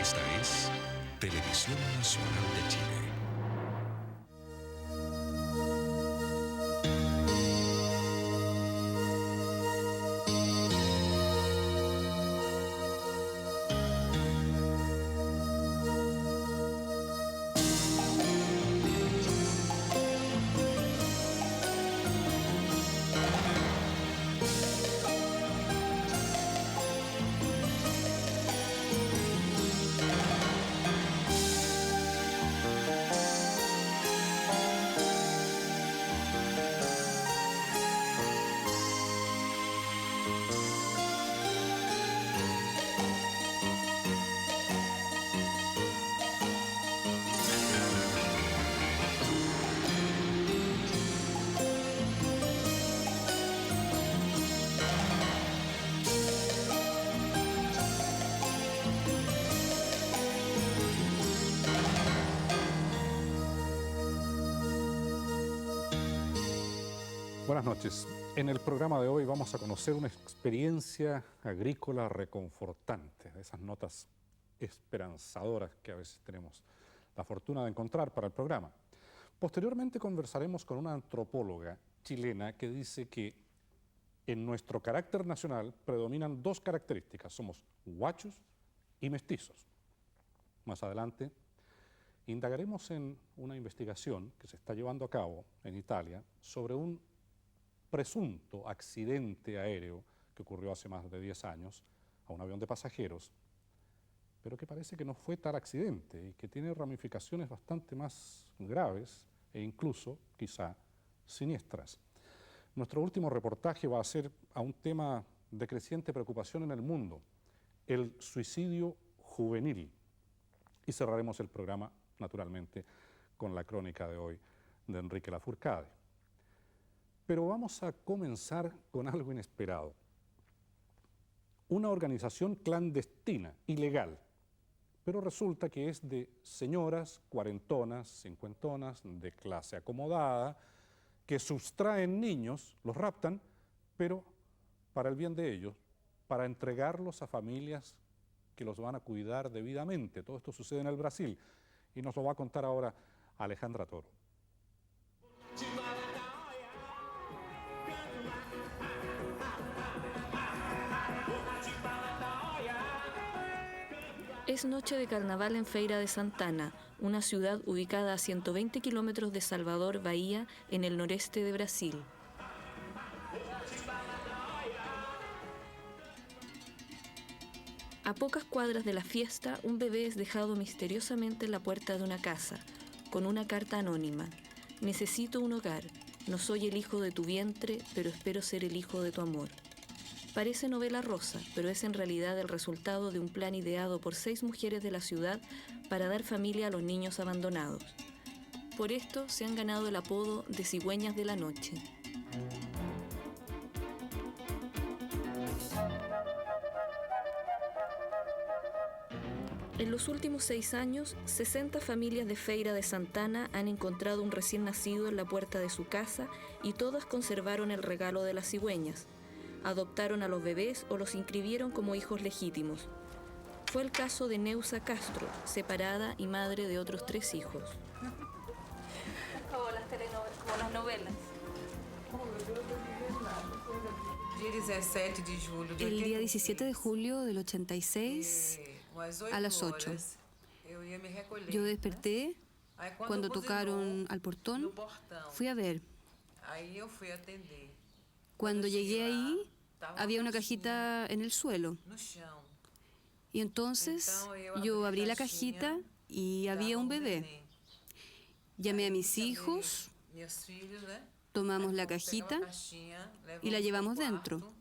Esta es Televisión Nacional de Chile. Buenas noches. En el programa de hoy vamos a conocer una experiencia agrícola reconfortante, de esas notas esperanzadoras que a veces tenemos la fortuna de encontrar para el programa. Posteriormente conversaremos con una antropóloga chilena que dice que en nuestro carácter nacional predominan dos características: somos huachos y mestizos. Más adelante indagaremos en una investigación que se está llevando a cabo en Italia sobre un presunto accidente aéreo que ocurrió hace más de 10 años a un avión de pasajeros, pero que parece que no fue tal accidente y que tiene ramificaciones bastante más graves e incluso, quizá, siniestras. Nuestro último reportaje va a ser a un tema de creciente preocupación en el mundo: el suicidio juvenil. Y cerraremos el programa, naturalmente, con la crónica de hoy de Enrique Lafourcade. Pero vamos a comenzar con algo inesperado. Una organización clandestina, ilegal, pero resulta que es de señoras cuarentonas, cincuentonas, de clase acomodada, que sustraen niños, los raptan, pero para el bien de ellos, para entregarlos a familias que los van a cuidar debidamente. Todo esto sucede en el Brasil y nos lo va a contar ahora Alejandra Toro. Es noche de carnaval en Feira de Santana, una ciudad ubicada a 120 kilómetros de Salvador, Bahía, en el noreste de Brasil. A pocas cuadras de la fiesta, un bebé es dejado misteriosamente en la puerta de una casa, con una carta anónima. Necesito un hogar. No soy el hijo de tu vientre, pero espero ser el hijo de tu amor. Parece novela rosa, pero es en realidad el resultado de un plan ideado por 6 mujeres de la ciudad para dar familia a los niños abandonados. Por esto se han ganado el apodo de cigüeñas de la noche. En los últimos 6 años, 60 familias de Feira de Santana han encontrado un recién nacido en la puerta de su casa y todas conservaron el regalo de las cigüeñas. Adoptaron a los bebés o los inscribieron como hijos legítimos. Fue el caso de Neusa Castro, separada y madre de otros 3 hijos. Como las novelas. El día 17 de julio del 86, a las 8, yo desperté cuando tocaron al portón. Fui a ver. Cuando llegué ahí, había una cajita en el suelo. Y entonces yo abrí la cajita y había un bebé. Llamé a mis hijos, tomamos la cajita y la llevamos dentro.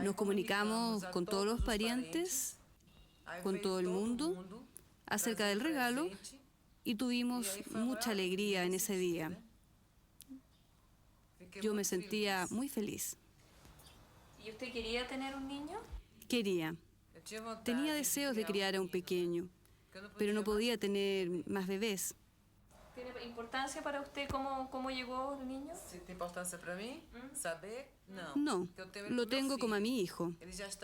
Nos comunicamos con todos los parientes, con todo el mundo, acerca del regalo y tuvimos mucha alegría en ese día. Yo me sentía muy feliz. ¿Y usted quería tener un niño? Quería. Tenía deseos de criar a un pequeño, pero no podía tener más bebés. ¿Tiene importancia para usted cómo llegó el niño? ¿Tiene importancia para mí? ¿Saber? No, lo tengo como a mi hijo.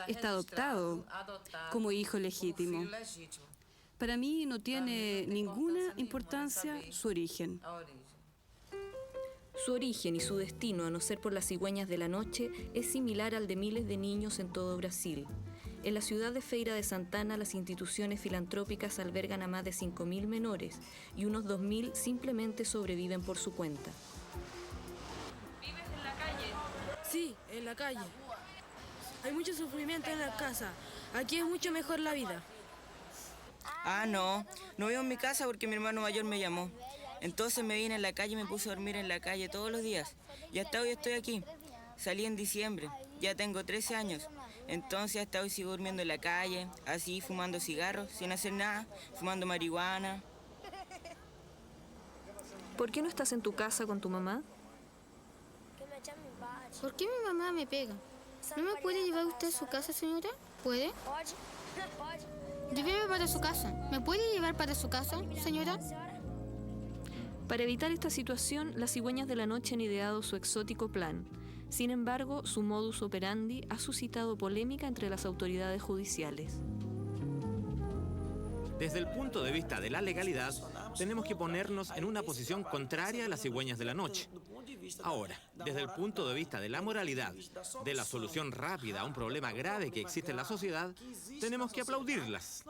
Está adoptado como hijo legítimo. Para mí no tiene ninguna importancia su origen. A origem. Su origen y su destino, a no ser por las cigüeñas de la noche, es similar al de miles de niños en todo Brasil. En la ciudad de Feira de Santana, las instituciones filantrópicas albergan a más de 5.000 menores y unos 2.000 simplemente sobreviven por su cuenta. ¿Vives en la calle? Sí, en la calle. Hay mucho sufrimiento en la casa. Aquí es mucho mejor la vida. Ah, no vivo en mi casa porque mi hermano mayor me llamó. Entonces me vine a la calle y me puse a dormir en la calle todos los días. Y hasta hoy estoy aquí. Salí en diciembre, ya tengo 13 años. Entonces hasta hoy sigo durmiendo en la calle, así fumando cigarros, sin hacer nada, fumando marihuana. ¿Por qué no estás en tu casa con tu mamá? ¿Por qué mi mamá me pega? ¿No me puede llevar usted a su casa, señora? ¿Puede? Lléveme para su casa. ¿Me puede llevar para su casa, señora? Para evitar esta situación, las cigüeñas de la noche han ideado su exótico plan. Sin embargo, su modus operandi ha suscitado polémica entre las autoridades judiciales. Desde el punto de vista de la legalidad, tenemos que ponernos en una posición contraria a las cigüeñas de la noche. Ahora, desde el punto de vista de la moralidad, de la solución rápida a un problema grave que existe en la sociedad, tenemos que aplaudirlas.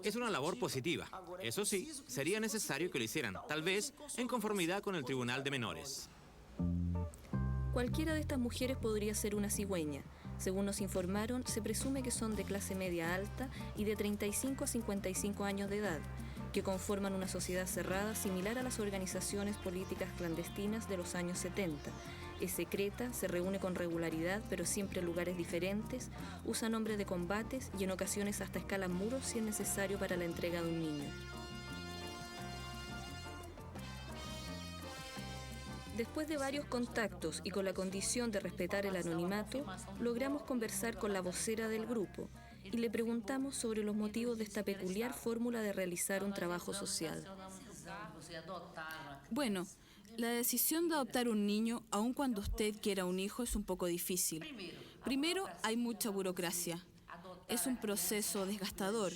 Es una labor positiva. Eso sí, sería necesario que lo hicieran, tal vez en conformidad con el Tribunal de Menores. Cualquiera de estas mujeres podría ser una cigüeña. Según nos informaron, se presume que son de clase media alta y de 35 a 55 años de edad, que conforman una sociedad cerrada similar a las organizaciones políticas clandestinas de los años 70. Es secreta, se reúne con regularidad, pero siempre en lugares diferentes, usa nombres de combates y en ocasiones hasta escala muros si es necesario para la entrega de un niño. Después de varios contactos y con la condición de respetar el anonimato, logramos conversar con la vocera del grupo y le preguntamos sobre los motivos de esta peculiar fórmula de realizar un trabajo social. Bueno, la decisión de adoptar un niño, aun cuando usted quiera un hijo, es un poco difícil. Primero, hay mucha burocracia. Es un proceso desgastador.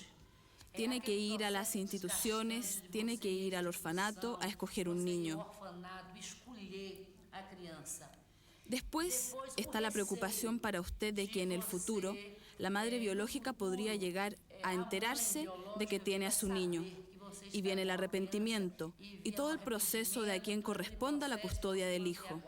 Tiene que ir a las instituciones, tiene que ir al orfanato a escoger un niño. Después está la preocupación para usted de que en el futuro la madre biológica podría llegar a enterarse de que tiene a su niño. Y viene el arrepentimiento y todo el proceso de a quien corresponda la custodia del hijo.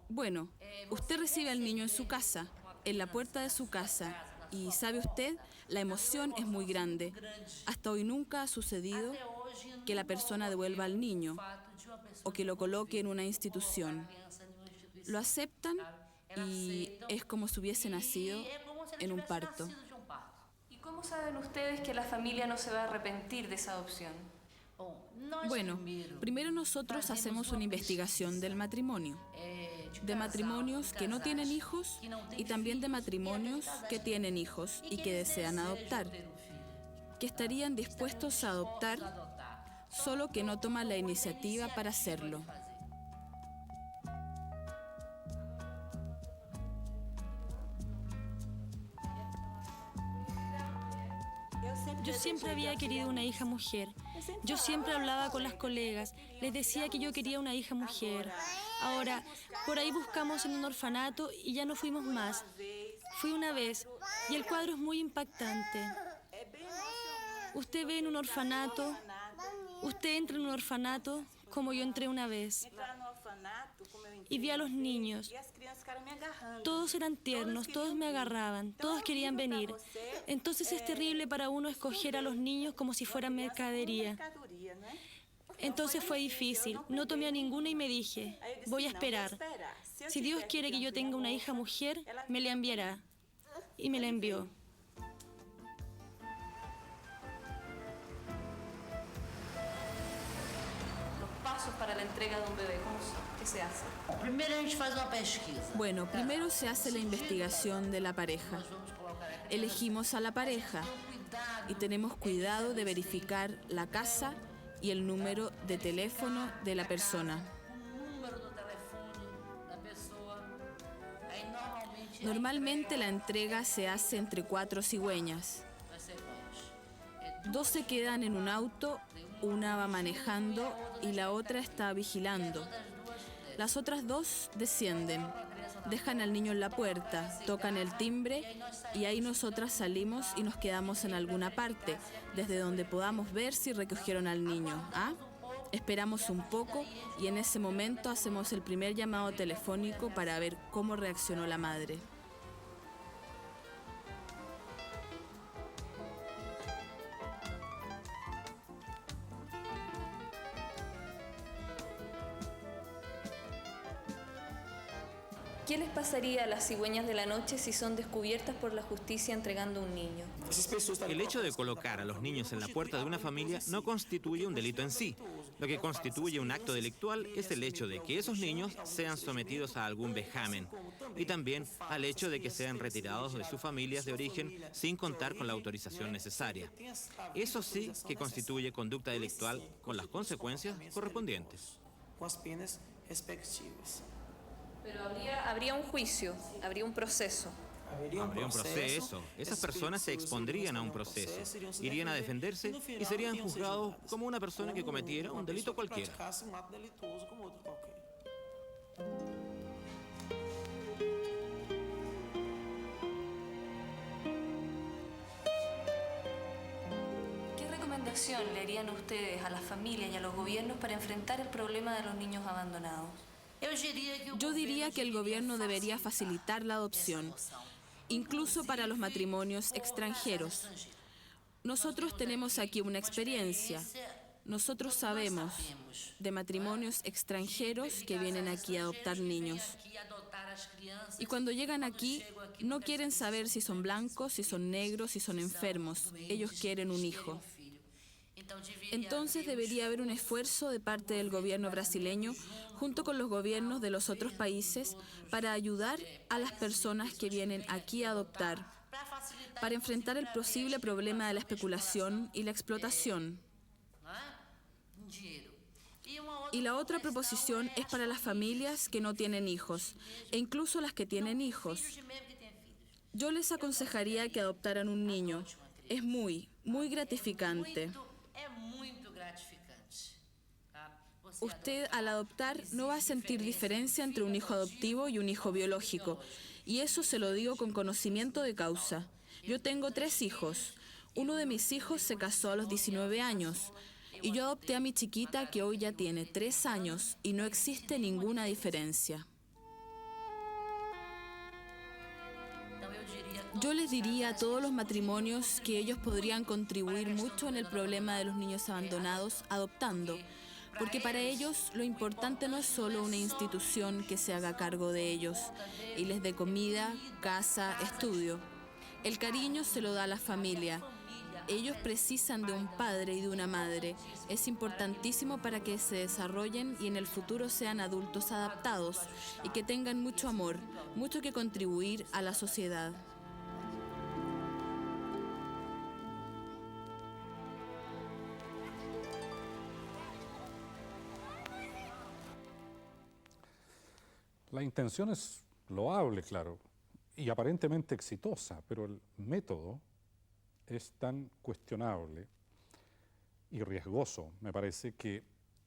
Bueno, usted recibe al niño en su casa, en la puerta de su casa, y ¿sabe usted? La emoción es muy grande. Hasta hoy nunca ha sucedido que la persona devuelva al niño o que lo coloque en una institución. Lo aceptan y es como si hubiese nacido en un parto. ¿Y cómo saben ustedes que la familia no se va a arrepentir de esa adopción? Bueno, primero nosotros hacemos una investigación del matrimonio, de matrimonios que no tienen hijos y también de matrimonios que tienen hijos y que desean adoptar, que estarían dispuestos a adoptar, solo que no toman la iniciativa para hacerlo. Yo siempre había querido una hija mujer. Yo siempre hablaba con las colegas, les decía que yo quería una hija mujer. Ahora, por ahí buscamos en un orfanato y ya no fuimos más. Fui una vez y el cuadro es muy impactante. Usted ve en un orfanato, usted entra en un orfanato como yo entré una vez. Y vi a los niños. Todos eran tiernos, todos me agarraban, todos querían venir. Entonces es terrible para uno escoger a los niños como si fueran mercadería. Entonces fue difícil, no tomé a ninguna y me dije, voy a esperar. Si Dios quiere que yo tenga una hija mujer, me la enviará. Y me la envió. Los pasos para la entrega de un bebé, ¿cómo son? ¿Qué se hace? Bueno, primero se hace la investigación de la pareja. Elegimos a la pareja y tenemos cuidado de verificar la casa y el número de teléfono de la persona. Normalmente la entrega se hace entre 4 cigüeñas. 2 se quedan en un auto, una va manejando y la otra está vigilando. Las otras 2 descienden, dejan al niño en la puerta, tocan el timbre y ahí nosotras salimos y nos quedamos en alguna parte, desde donde podamos ver si recogieron al niño. Esperamos un poco y en ese momento hacemos el primer llamado telefónico para ver cómo reaccionó la madre. ¿Qué les pasaría a las cigüeñas de la noche si son descubiertas por la justicia entregando un niño? El hecho de colocar a los niños en la puerta de una familia no constituye un delito en sí. Lo que constituye un acto delictual es el hecho de que esos niños sean sometidos a algún vejamen y también al hecho de que sean retirados de sus familias de origen sin contar con la autorización necesaria. Eso sí que constituye conducta delictual con las consecuencias correspondientes. Pero habría un juicio, habría un proceso. Habría un proceso. Esas personas se expondrían a un proceso, irían a defenderse y serían juzgados como una persona que cometiera un delito cualquiera. ¿Qué recomendación le harían ustedes a las familias y a los gobiernos para enfrentar el problema de los niños abandonados? Yo diría que el gobierno debería facilitar la adopción, incluso para los matrimonios extranjeros. Nosotros tenemos aquí una experiencia. Nosotros sabemos de matrimonios extranjeros que vienen aquí a adoptar niños. Y cuando llegan aquí, no quieren saber si son blancos, si son negros, si son enfermos. Ellos quieren un hijo. Entonces debería haber un esfuerzo de parte del gobierno brasileño junto con los gobiernos de los otros países para ayudar a las personas que vienen aquí a adoptar, para enfrentar el posible problema de la especulación y la explotación. Y la otra proposición es para las familias que no tienen hijos, e incluso las que tienen hijos. Yo les aconsejaría que adoptaran un niño. Es muy gratificante. Usted, al adoptar, no va a sentir diferencia entre un hijo adoptivo y un hijo biológico. Y eso se lo digo con conocimiento de causa. Yo tengo 3 hijos. Uno de mis hijos se casó a los 19 años. Y yo adopté a mi chiquita, que hoy ya tiene 3 años, y no existe ninguna diferencia. Yo les diría a todos los matrimonios que ellos podrían contribuir mucho en el problema de los niños abandonados adoptando, porque para ellos lo importante no es solo una institución que se haga cargo de ellos y les dé comida, casa, estudio. El cariño se lo da a la familia. Ellos precisan de un padre y de una madre. Es importantísimo para que se desarrollen y en el futuro sean adultos adaptados y que tengan mucho amor, mucho que contribuir a la sociedad. La intención es loable, claro, y aparentemente exitosa, pero el método es tan cuestionable y riesgoso, me parece, que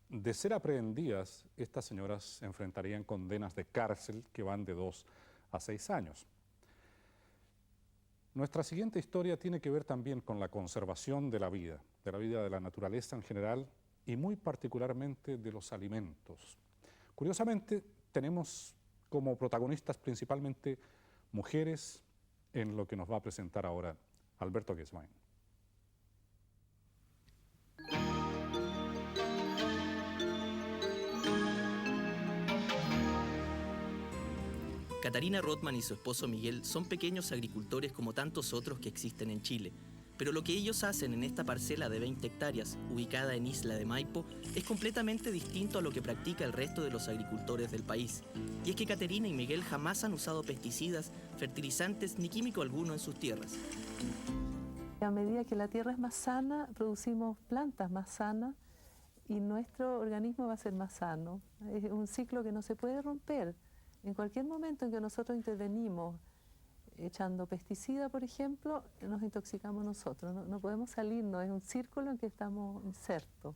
de ser aprehendidas, estas señoras enfrentarían condenas de cárcel que van de 2 a 6 años. Nuestra siguiente historia tiene que ver también con la conservación de la vida de la naturaleza en general y muy particularmente de los alimentos. Curiosamente, tenemos como protagonistas principalmente mujeres en lo que nos va a presentar ahora Alberto Guesmain. Catarina Rothman y su esposo Miguel son pequeños agricultores como tantos otros que existen en Chile. Pero lo que ellos hacen en esta parcela de 20 hectáreas, ubicada en Isla de Maipo, es completamente distinto a lo que practica el resto de los agricultores del país. Y es que Catarina y Miguel jamás han usado pesticidas, fertilizantes ni químico alguno en sus tierras. A medida que la tierra es más sana, producimos plantas más sanas y nuestro organismo va a ser más sano. Es un ciclo que no se puede romper. En cualquier momento en que nosotros intervenimos echando pesticida, por ejemplo, nos intoxicamos nosotros. No podemos salirnos, es un círculo en que estamos insertos.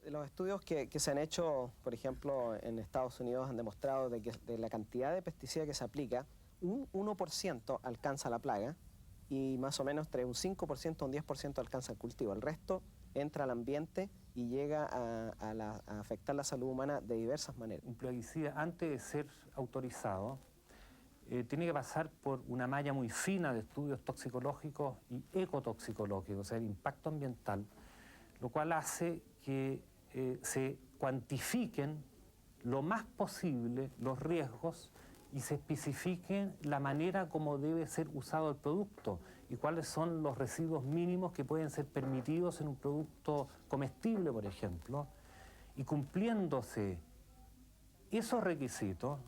Los estudios que se han hecho, por ejemplo, en Estados Unidos han demostrado de que de la cantidad de pesticida que se aplica, un 1% alcanza la plaga y más o menos entre un 5% o un 10% alcanza el cultivo. El resto entra al ambiente y llega a afectar la salud humana de diversas maneras. Un plaguicida, antes de ser autorizado, tiene que pasar por una malla muy fina de estudios toxicológicos y ecotoxicológicos, o sea, el impacto ambiental, lo cual hace que se cuantifiquen lo más posible los riesgos y se especifiquen la manera como debe ser usado el producto y cuáles son los residuos mínimos que pueden ser permitidos en un producto comestible, por ejemplo, y cumpliéndose esos requisitos,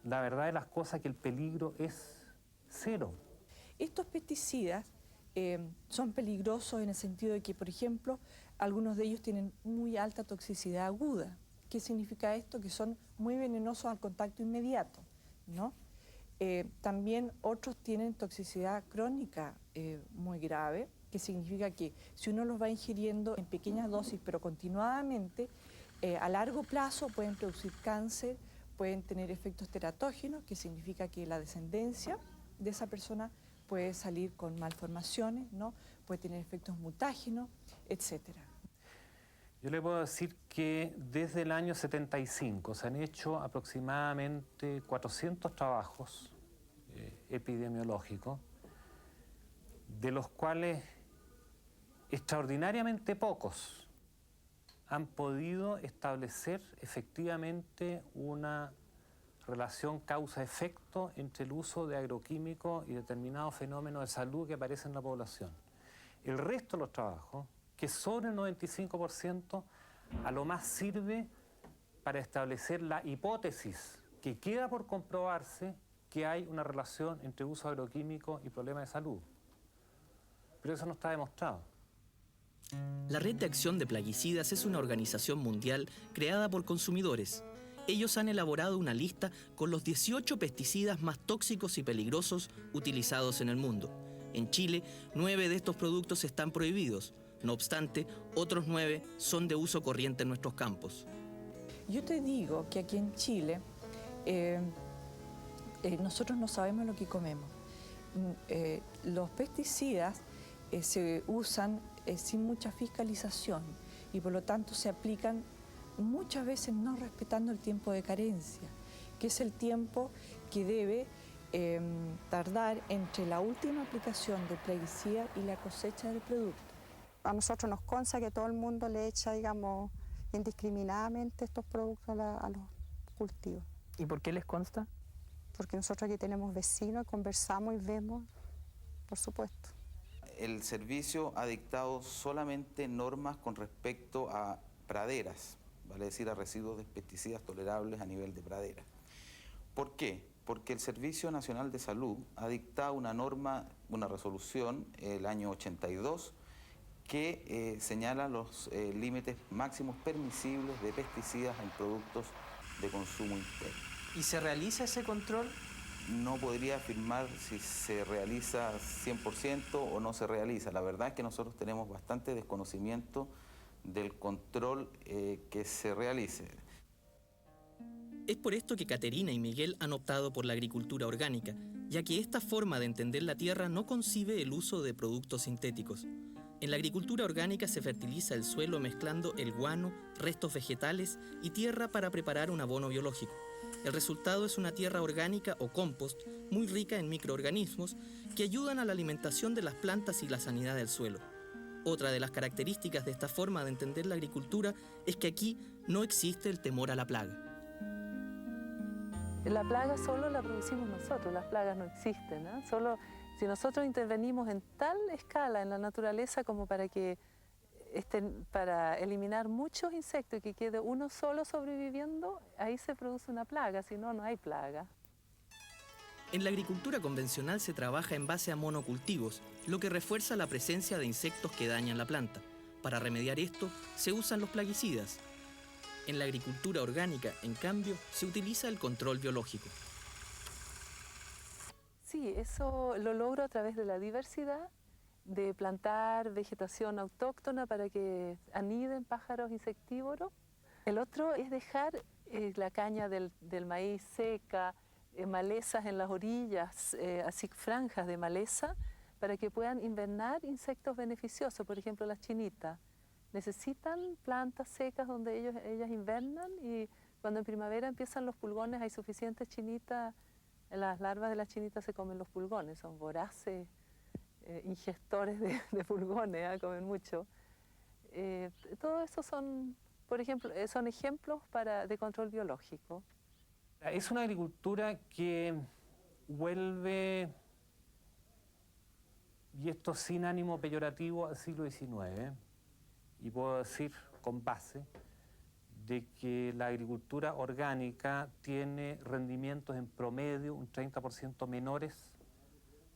la verdad de las cosas que el peligro es cero. Estos pesticidas son peligrosos en el sentido de que, por ejemplo, algunos de ellos tienen muy alta toxicidad aguda. ¿Qué significa esto? Que son muy venenosos al contacto inmediato, ¿no? También otros tienen toxicidad crónica muy grave, que significa que si uno los va ingiriendo en pequeñas dosis, pero continuadamente, a largo plazo pueden producir cáncer, pueden tener efectos teratógenos, que significa que la descendencia de esa persona puede salir con malformaciones, ¿no? Puede tener efectos mutágenos, etcétera. Yo le puedo decir que desde el año 75 se han hecho aproximadamente 400 trabajos epidemiológicos, de los cuales extraordinariamente pocos han podido establecer efectivamente una relación causa-efecto entre el uso de agroquímicos y determinados fenómenos de salud que aparecen en la población. El resto de los trabajos, que sobre el 95%, a lo más sirve para establecer la hipótesis que queda por comprobarse que hay una relación entre uso agroquímico y problemas de salud. Pero eso no está demostrado. La Red de Acción de Plaguicidas es una organización mundial creada por consumidores. Ellos han elaborado una lista con los 18 pesticidas más tóxicos y peligrosos utilizados en el mundo. En Chile, 9 de estos productos están prohibidos. No obstante, otros 9 son de uso corriente en nuestros campos. Yo te digo que aquí en Chile nosotros no sabemos lo que comemos. Los pesticidas se usan sin mucha fiscalización y por lo tanto se aplican muchas veces no respetando el tiempo de carencia, que es el tiempo que debe tardar entre la última aplicación del plaguicida y la cosecha del producto. A nosotros nos consta que todo el mundo le echa, digamos, indiscriminadamente estos productos a los cultivos. ¿Y por qué les consta? Porque nosotros aquí tenemos vecinos, conversamos y vemos, por supuesto. El servicio ha dictado solamente normas con respecto a praderas, vale decir, a residuos de pesticidas tolerables a nivel de pradera. ¿Por qué? Porque el Servicio Nacional de Salud ha dictado una norma, una resolución, el año 82, que señala los límites máximos permisibles de pesticidas en productos de consumo interno. ¿Y se realiza ese control? No podría afirmar si se realiza 100% o no se realiza. La verdad es que nosotros tenemos bastante desconocimiento del control que se realice. Es por esto que Caterina y Miguel han optado por la agricultura orgánica, ya que esta forma de entender la tierra no concibe el uso de productos sintéticos. En la agricultura orgánica se fertiliza el suelo mezclando el guano, restos vegetales y tierra para preparar un abono biológico. El resultado es una tierra orgánica o compost muy rica en microorganismos que ayudan a la alimentación de las plantas y la sanidad del suelo. Otra de las características de esta forma de entender la agricultura es que aquí no existe el temor a la plaga. La plaga solo la producimos nosotros, las plagas no existen, ¿eh? Solo si nosotros intervenimos en tal escala en la naturaleza como para eliminar muchos insectos y que quede uno solo sobreviviendo, ahí se produce una plaga, si no, no hay plaga. En la agricultura convencional se trabaja en base a monocultivos, lo que refuerza la presencia de insectos que dañan la planta. Para remediar esto, se usan los plaguicidas. En la agricultura orgánica, en cambio, se utiliza el control biológico. Sí, eso lo logro a través de la diversidad, de plantar vegetación autóctona para que aniden pájaros insectívoros. El otro es dejar la caña del maíz seca, malezas en las orillas, así franjas de maleza, para que puedan invernar insectos beneficiosos, por ejemplo las chinitas. Necesitan plantas secas donde ellas invernan y cuando en primavera empiezan los pulgones hay suficientes chinitas, las larvas de las chinitas se comen los pulgones, son voraces ingestores de pulgones, comen mucho. Todo eso son, por ejemplo, son ejemplos de control biológico. Es una agricultura que vuelve, y esto sin ánimo peyorativo, al siglo XIX, y puedo decir con base de que la agricultura orgánica tiene rendimientos en promedio un 30% menores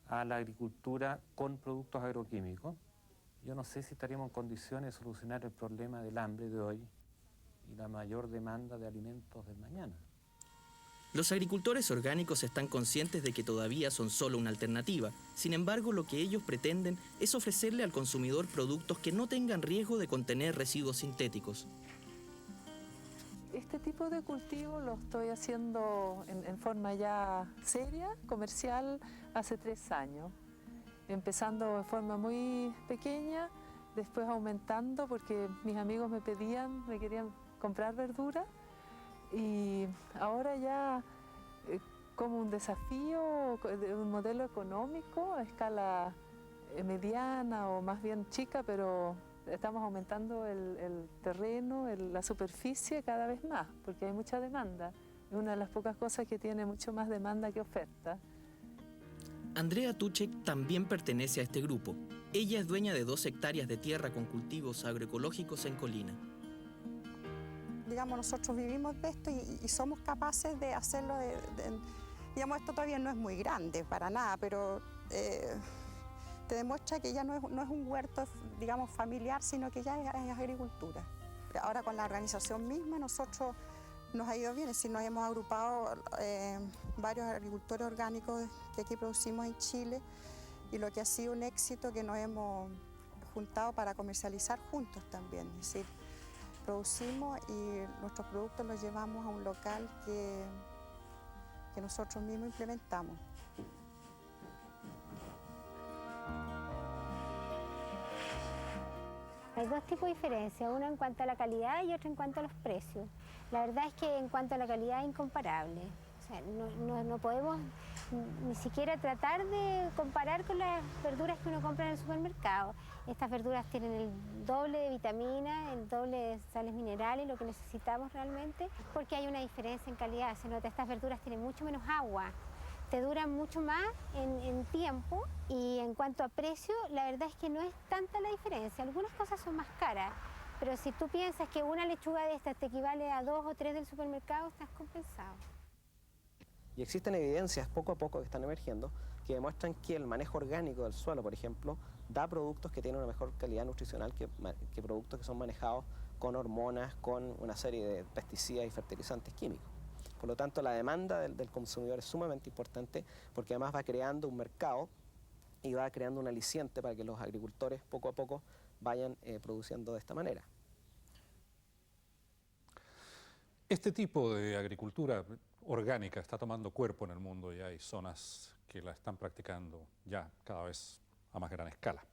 a la agricultura con productos agroquímicos. Yo no sé si estaríamos en condiciones de solucionar el problema del hambre de hoy y la mayor demanda de alimentos del mañana. Los agricultores orgánicos están conscientes de que todavía son solo una alternativa. Sin embargo, lo que ellos pretenden es ofrecerle al consumidor productos que no tengan riesgo de contener residuos sintéticos. Este tipo de cultivo lo estoy haciendo en forma ya seria, comercial, hace 3 años. Empezando en forma muy pequeña, después aumentando porque mis amigos me querían comprar verdura. Y ahora ya como un desafío de un modelo económico a escala mediana o más bien chica, pero estamos aumentando el terreno, la superficie cada vez más, porque hay mucha demanda. Es una de las pocas cosas que tiene mucho más demanda que oferta. Andrea Tuchek también pertenece a este grupo. Ella es dueña de 2 hectáreas de tierra con cultivos agroecológicos en Colina. Digamos, nosotros vivimos de esto y somos capaces de hacerlo. Digamos, esto todavía no es muy grande para nada, pero te demuestra que ya no es un huerto, digamos, familiar, sino que ya es agricultura. Ahora con la organización misma nosotros nos ha ido bien, es decir, nos hemos agrupado varios agricultores orgánicos que aquí producimos en Chile y lo que ha sido un éxito que nos hemos juntado para comercializar juntos también, es decir, producimos y nuestros productos los llevamos a un local que nosotros mismos implementamos. Hay 2 tipos de diferencias, uno en cuanto a la calidad y otro en cuanto a los precios. La verdad es que en cuanto a la calidad es incomparable. O sea, no podemos ni siquiera tratar de comparar con las verduras que uno compra en el supermercado. Estas verduras tienen el doble de vitaminas, el doble de sales minerales, lo que necesitamos realmente, porque hay una diferencia en calidad. Se nota, estas verduras tienen mucho menos agua, te duran mucho más en tiempo, y en cuanto a precio, la verdad es que no es tanta la diferencia. Algunas cosas son más caras, pero si tú piensas que una lechuga de estas te equivale a 2 o 3 del supermercado, estás compensado. Y existen evidencias poco a poco que están emergiendo que demuestran que el manejo orgánico del suelo, por ejemplo, da productos que tienen una mejor calidad nutricional que productos que son manejados con hormonas, con una serie de pesticidas y fertilizantes químicos. Por lo tanto, la demanda del consumidor es sumamente importante porque además va creando un mercado y va creando un aliciente para que los agricultores poco a poco vayan produciendo de esta manera. Este tipo de agricultura orgánica está tomando cuerpo en el mundo y hay zonas que la están practicando ya cada vez a más gran escala.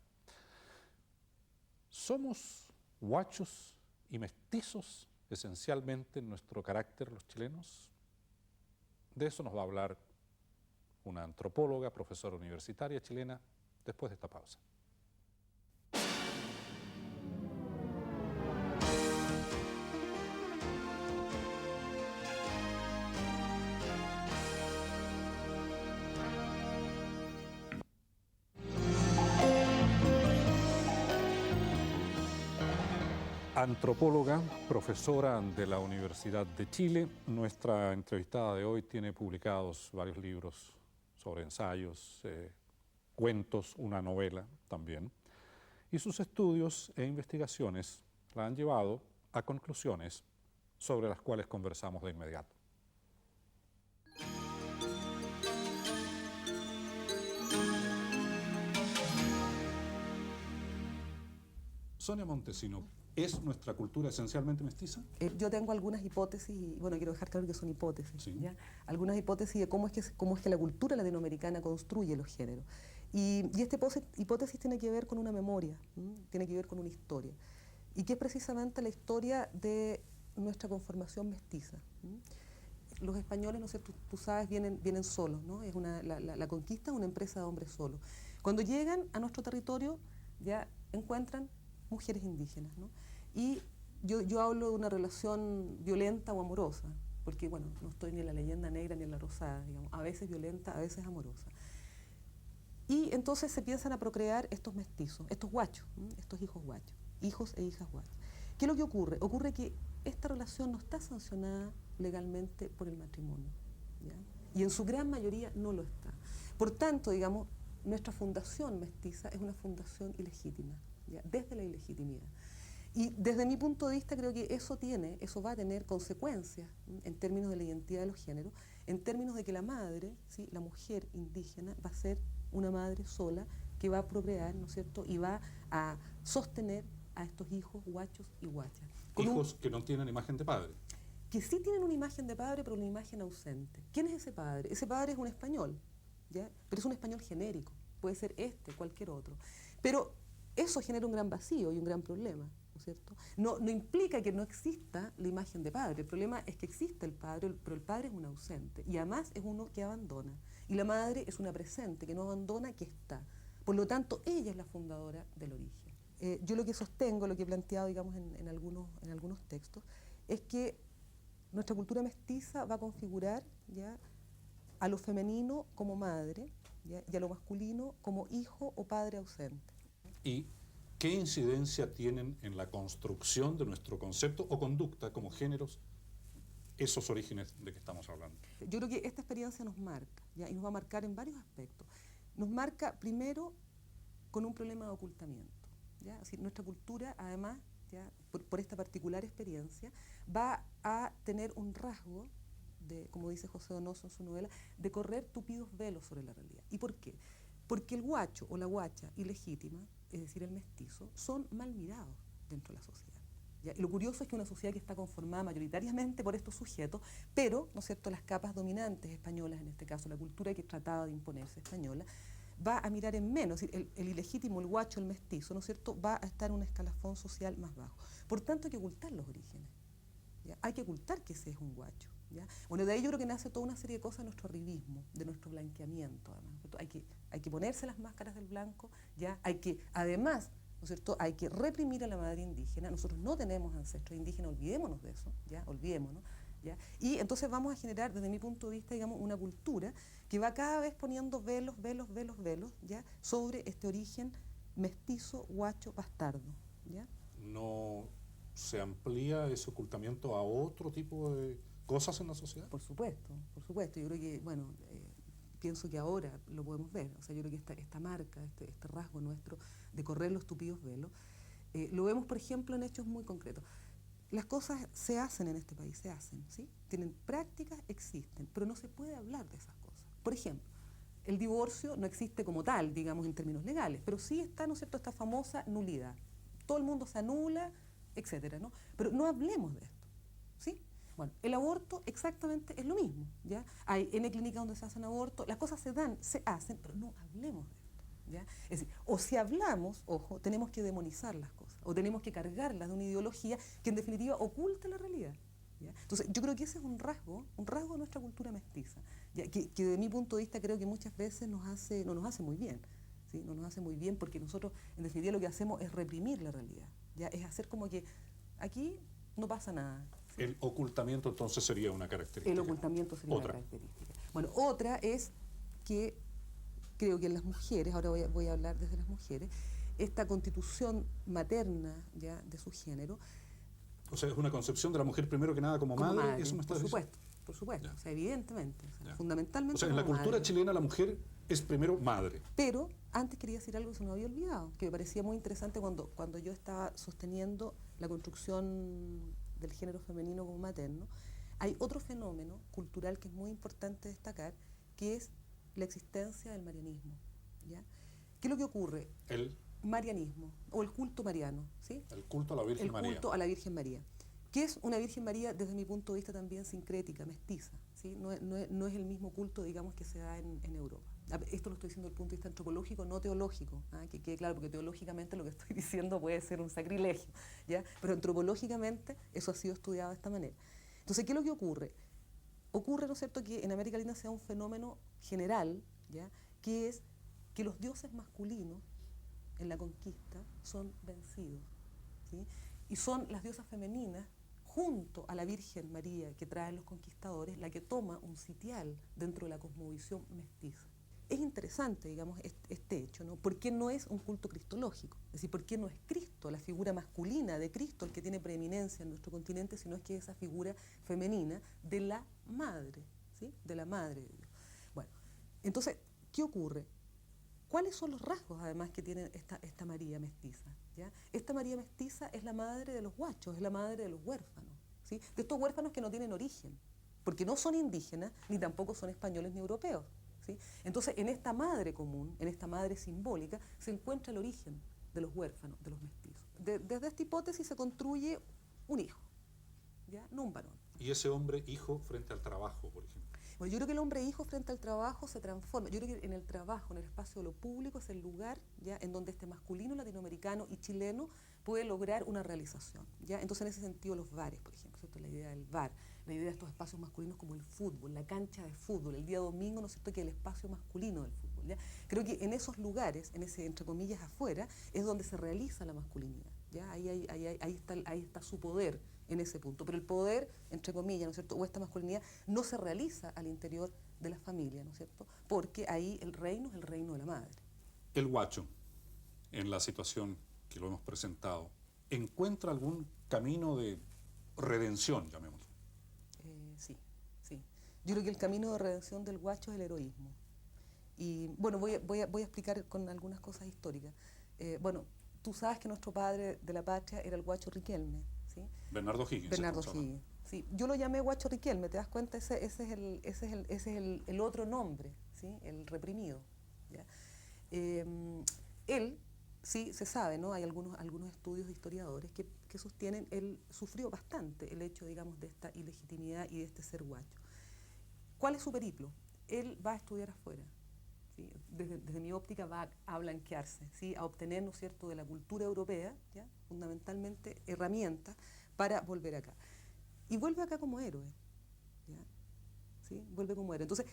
Somos huachos y mestizos esencialmente en nuestro carácter los chilenos. De eso nos va a hablar una antropóloga, profesora universitaria chilena, después de esta pausa. Antropóloga, profesora de la Universidad de Chile. Nuestra entrevistada de hoy tiene publicados varios libros sobre ensayos, cuentos, una novela también. Y sus estudios e investigaciones la han llevado a conclusiones sobre las cuales conversamos de inmediato. Sonia Montesino, ¿es nuestra cultura esencialmente mestiza? Yo tengo algunas hipótesis, y bueno, quiero dejar claro que son hipótesis, sí. ¿ya? Algunas hipótesis de cómo es que la cultura latinoamericana construye los géneros. Y esta hipótesis tiene que ver con una memoria, tiene que ver con una historia, y que es precisamente la historia de nuestra conformación mestiza. Los españoles, no sé, tú sabes, vienen solos, ¿no? La conquista es una empresa de hombres solos. Cuando llegan a nuestro territorio, ya encuentran mujeres indígenas, ¿no? Y yo hablo de una relación violenta o amorosa, porque, bueno, no estoy ni en la leyenda negra ni en la rosada, digamos, a veces violenta, a veces amorosa. Y entonces se piensan a procrear estos mestizos, estos guachos, estos hijos guachos, hijos e hijas guachos. ¿Qué es lo que ocurre? Ocurre que esta relación no está sancionada legalmente por el matrimonio, ¿ya? Y en su gran mayoría no lo está. Por tanto, digamos, nuestra fundación mestiza es una fundación ilegítima, ¿ya? Desde la ilegitimidad. Y desde mi punto de vista creo que eso va a tener consecuencias en términos de la identidad de los géneros, en términos de que la madre, ¿sí?, la mujer indígena, va a ser una madre sola que va a procrear, ¿no es cierto?, y va a sostener a estos hijos guachos y guachas. Hijos que no tienen imagen de padre. Que sí tienen una imagen de padre, pero una imagen ausente. ¿Quién es ese padre? Ese padre es un español, ¿ya? Pero es un español genérico, puede ser cualquier otro. Pero eso genera un gran vacío y un gran problema, ¿no es cierto? No implica que no exista la imagen de padre, el problema es que existe el padre, pero el padre es un ausente, y además es uno que abandona. Y la madre es una presente, que no abandona, que está. Por lo tanto, ella es la fundadora del origen. Yo lo que sostengo, lo que he planteado, digamos, en algunos textos, es que nuestra cultura mestiza va a configurar, ¿ya?, a lo femenino como madre, ¿ya?, y a lo masculino como hijo o padre ausente. ¿Y qué incidencia tienen en la construcción de nuestro concepto o conducta como géneros esos orígenes de que estamos hablando? Yo creo que esta experiencia nos marca, ¿ya?, y nos va a marcar en varios aspectos. Nos marca primero con un problema de ocultamiento, ¿ya? Así, nuestra cultura, además, ¿ya?, por esta particular experiencia, va a tener un rasgo, como dice José Donoso en su novela, de correr tupidos velos sobre la realidad. ¿Y por qué? Porque el guacho o la guacha ilegítima, es decir, el mestizo, son mal mirados dentro de la sociedad, ¿ya? Y lo curioso es que una sociedad que está conformada mayoritariamente por estos sujetos, pero, ¿no es cierto?, las capas dominantes españolas, en este caso la cultura que trataba de imponerse española, va a mirar en menos, es decir, el ilegítimo, el guacho, el mestizo, ¿no es cierto?, va a estar en un escalafón social más bajo. Por tanto, hay que ocultar los orígenes, ¿ya? Hay que ocultar que ese es un guacho, ¿ya? Bueno, de ahí yo creo que nace toda una serie de cosas de nuestro arribismo, de nuestro blanqueamiento, además, ¿no? Hay que ponerse las máscaras del blanco, ¿ya? Hay que, además, ¿no es cierto?, hay que reprimir a la madre indígena. Nosotros no tenemos ancestros indígenas, olvidémonos de eso, ¿ya? Olvidémonos, ¿ya? Y entonces vamos a generar, desde mi punto de vista, digamos, una cultura que va cada vez poniendo velos, ¿ya?, sobre este origen mestizo, guacho, bastardo, ¿ya? ¿No se amplía ese ocultamiento a otro tipo de cosas en la sociedad? Por supuesto, por supuesto. Yo creo que, bueno, pienso que ahora lo podemos ver. O sea, yo creo que esta marca, este rasgo nuestro de correr los tupidos velos, lo vemos, por ejemplo, en hechos muy concretos. Las cosas se hacen en este país, se hacen, ¿sí? Tienen prácticas, existen, pero no se puede hablar de esas cosas. Por ejemplo, el divorcio no existe como tal, digamos, en términos legales, pero sí está, ¿no es cierto?, esta famosa nulidad. Todo el mundo se anula, etcétera, ¿no? Pero no hablemos de esto, ¿sí? Bueno, el aborto exactamente es lo mismo, ¿ya? Hay N clínicas donde se hacen abortos, las cosas se dan, se hacen, pero no hablemos de esto, ¿ya? Es decir, o si hablamos, ojo, tenemos que demonizar las cosas, o tenemos que cargarlas de una ideología que en definitiva oculta la realidad, ¿ya? Entonces, yo creo que ese es un rasgo de nuestra cultura mestiza, ¿ya? Que de mi punto de vista creo que muchas veces no nos hace muy bien, ¿sí? No nos hace muy bien porque nosotros, en definitiva, lo que hacemos es reprimir la realidad, ¿ya? Es hacer como que aquí no pasa nada. ¿Sí? El ocultamiento entonces sería una característica. El ocultamiento sería una característica. Bueno, otra es que creo que en las mujeres, ahora voy a hablar desde las mujeres, esta constitución materna, ¿ya?, de su género. O sea, es una concepción de la mujer primero que nada como madre, ¿eso me estás diciendo? Por supuesto, o sea, evidentemente, o sea, fundamentalmente. O sea, en la cultura chilena la mujer es primero madre. Pero antes quería decir algo que se me había olvidado, que me parecía muy interesante cuando yo estaba sosteniendo la construcción del género femenino como materno. Hay otro fenómeno cultural que es muy importante destacar, que es la existencia del marianismo, ¿ya? ¿Qué es lo que ocurre? El marianismo o el culto mariano, ¿sí? El culto a la Virgen María. El culto a la Virgen María, que es una Virgen María desde mi punto de vista también sincrética, mestiza, ¿sí? No es el mismo culto, digamos, que se da en Europa. Esto lo estoy diciendo desde el punto de vista antropológico, no teológico, que quede claro, porque teológicamente lo que estoy diciendo puede ser un sacrilegio, ¿ya? Pero antropológicamente eso ha sido estudiado de esta manera. Entonces, ¿qué es lo que ocurre? Ocurre, ¿no es cierto?, que en América Latina sea un fenómeno general, ¿ya?, que es que los dioses masculinos en la conquista son vencidos, ¿sí? Y son las diosas femeninas, junto a la Virgen María que traen los conquistadores, la que toma un sitial dentro de la cosmovisión mestiza. Es interesante, digamos, este hecho, ¿no? ¿Por qué no es un culto cristológico? Es decir, ¿por qué no es Cristo, la figura masculina de Cristo, el que tiene preeminencia en nuestro continente, sino es que es esa figura femenina de la madre, ¿sí? De la madre de Dios. Bueno, entonces, ¿qué ocurre? ¿Cuáles son los rasgos, además, que tiene esta María mestiza? ¿Ya? Esta María mestiza es la madre de los guachos, es la madre de los huérfanos, ¿sí? De estos huérfanos que no tienen origen, porque no son indígenas, ni tampoco son españoles ni europeos, ¿sí? Entonces, en esta madre común, en esta madre simbólica, se encuentra el origen de los huérfanos, de los mestizos. Desde esta hipótesis se construye un hijo, ¿ya? No un varón. Y ese hombre hijo frente al trabajo, por ejemplo. Bueno, yo creo que el hombre hijo frente al trabajo se transforma. Yo creo que en el trabajo, en el espacio de lo público, es el lugar, ¿ya?, en donde este masculino latinoamericano y chileno puede lograr una realización, ¿ya? Entonces, en ese sentido, los bares, por ejemplo, ¿cierto? La idea del bar, la idea de estos espacios masculinos como el fútbol, la cancha de fútbol, el día domingo, ¿no es cierto?, que es el espacio masculino del fútbol, ¿ya? Creo que en esos lugares, en ese, entre comillas, afuera, es donde se realiza la masculinidad, ¿ya? Ahí está su poder en ese punto. Pero el poder, entre comillas, ¿no es cierto?, o esta masculinidad, no se realiza al interior de la familia, ¿no es cierto?, porque ahí el reino es el reino de la madre. El guacho, en la situación que lo hemos presentado, ¿encuentra algún camino de redención, llamémoslo? Sí. Yo creo que el camino de redención del guacho es el heroísmo. Y bueno, voy a explicar con algunas cosas históricas. Bueno, tú sabes que nuestro padre de la patria era el guacho Riquelme, ¿sí? Bernardo Higgins. Bernardo Higgins, sí. Yo lo llamé guacho Riquelme, ¿te das cuenta? Ese es el otro nombre, ¿sí? El reprimido, ¿ya? Él, sí, se sabe, ¿no? Hay algunos estudios de historiadores que sostienen, él sufrió bastante el hecho, digamos, de esta ilegitimidad y de este ser guacho. ¿Cuál es su periplo? Él va a estudiar afuera, ¿sí? Desde mi óptica va a blanquearse, ¿sí? A obtener, ¿no es cierto?, de la cultura europea, ¿ya?, fundamentalmente herramientas para volver acá. Y vuelve acá como héroe, ¿ya? ¿Sí? Vuelve como héroe. Entonces,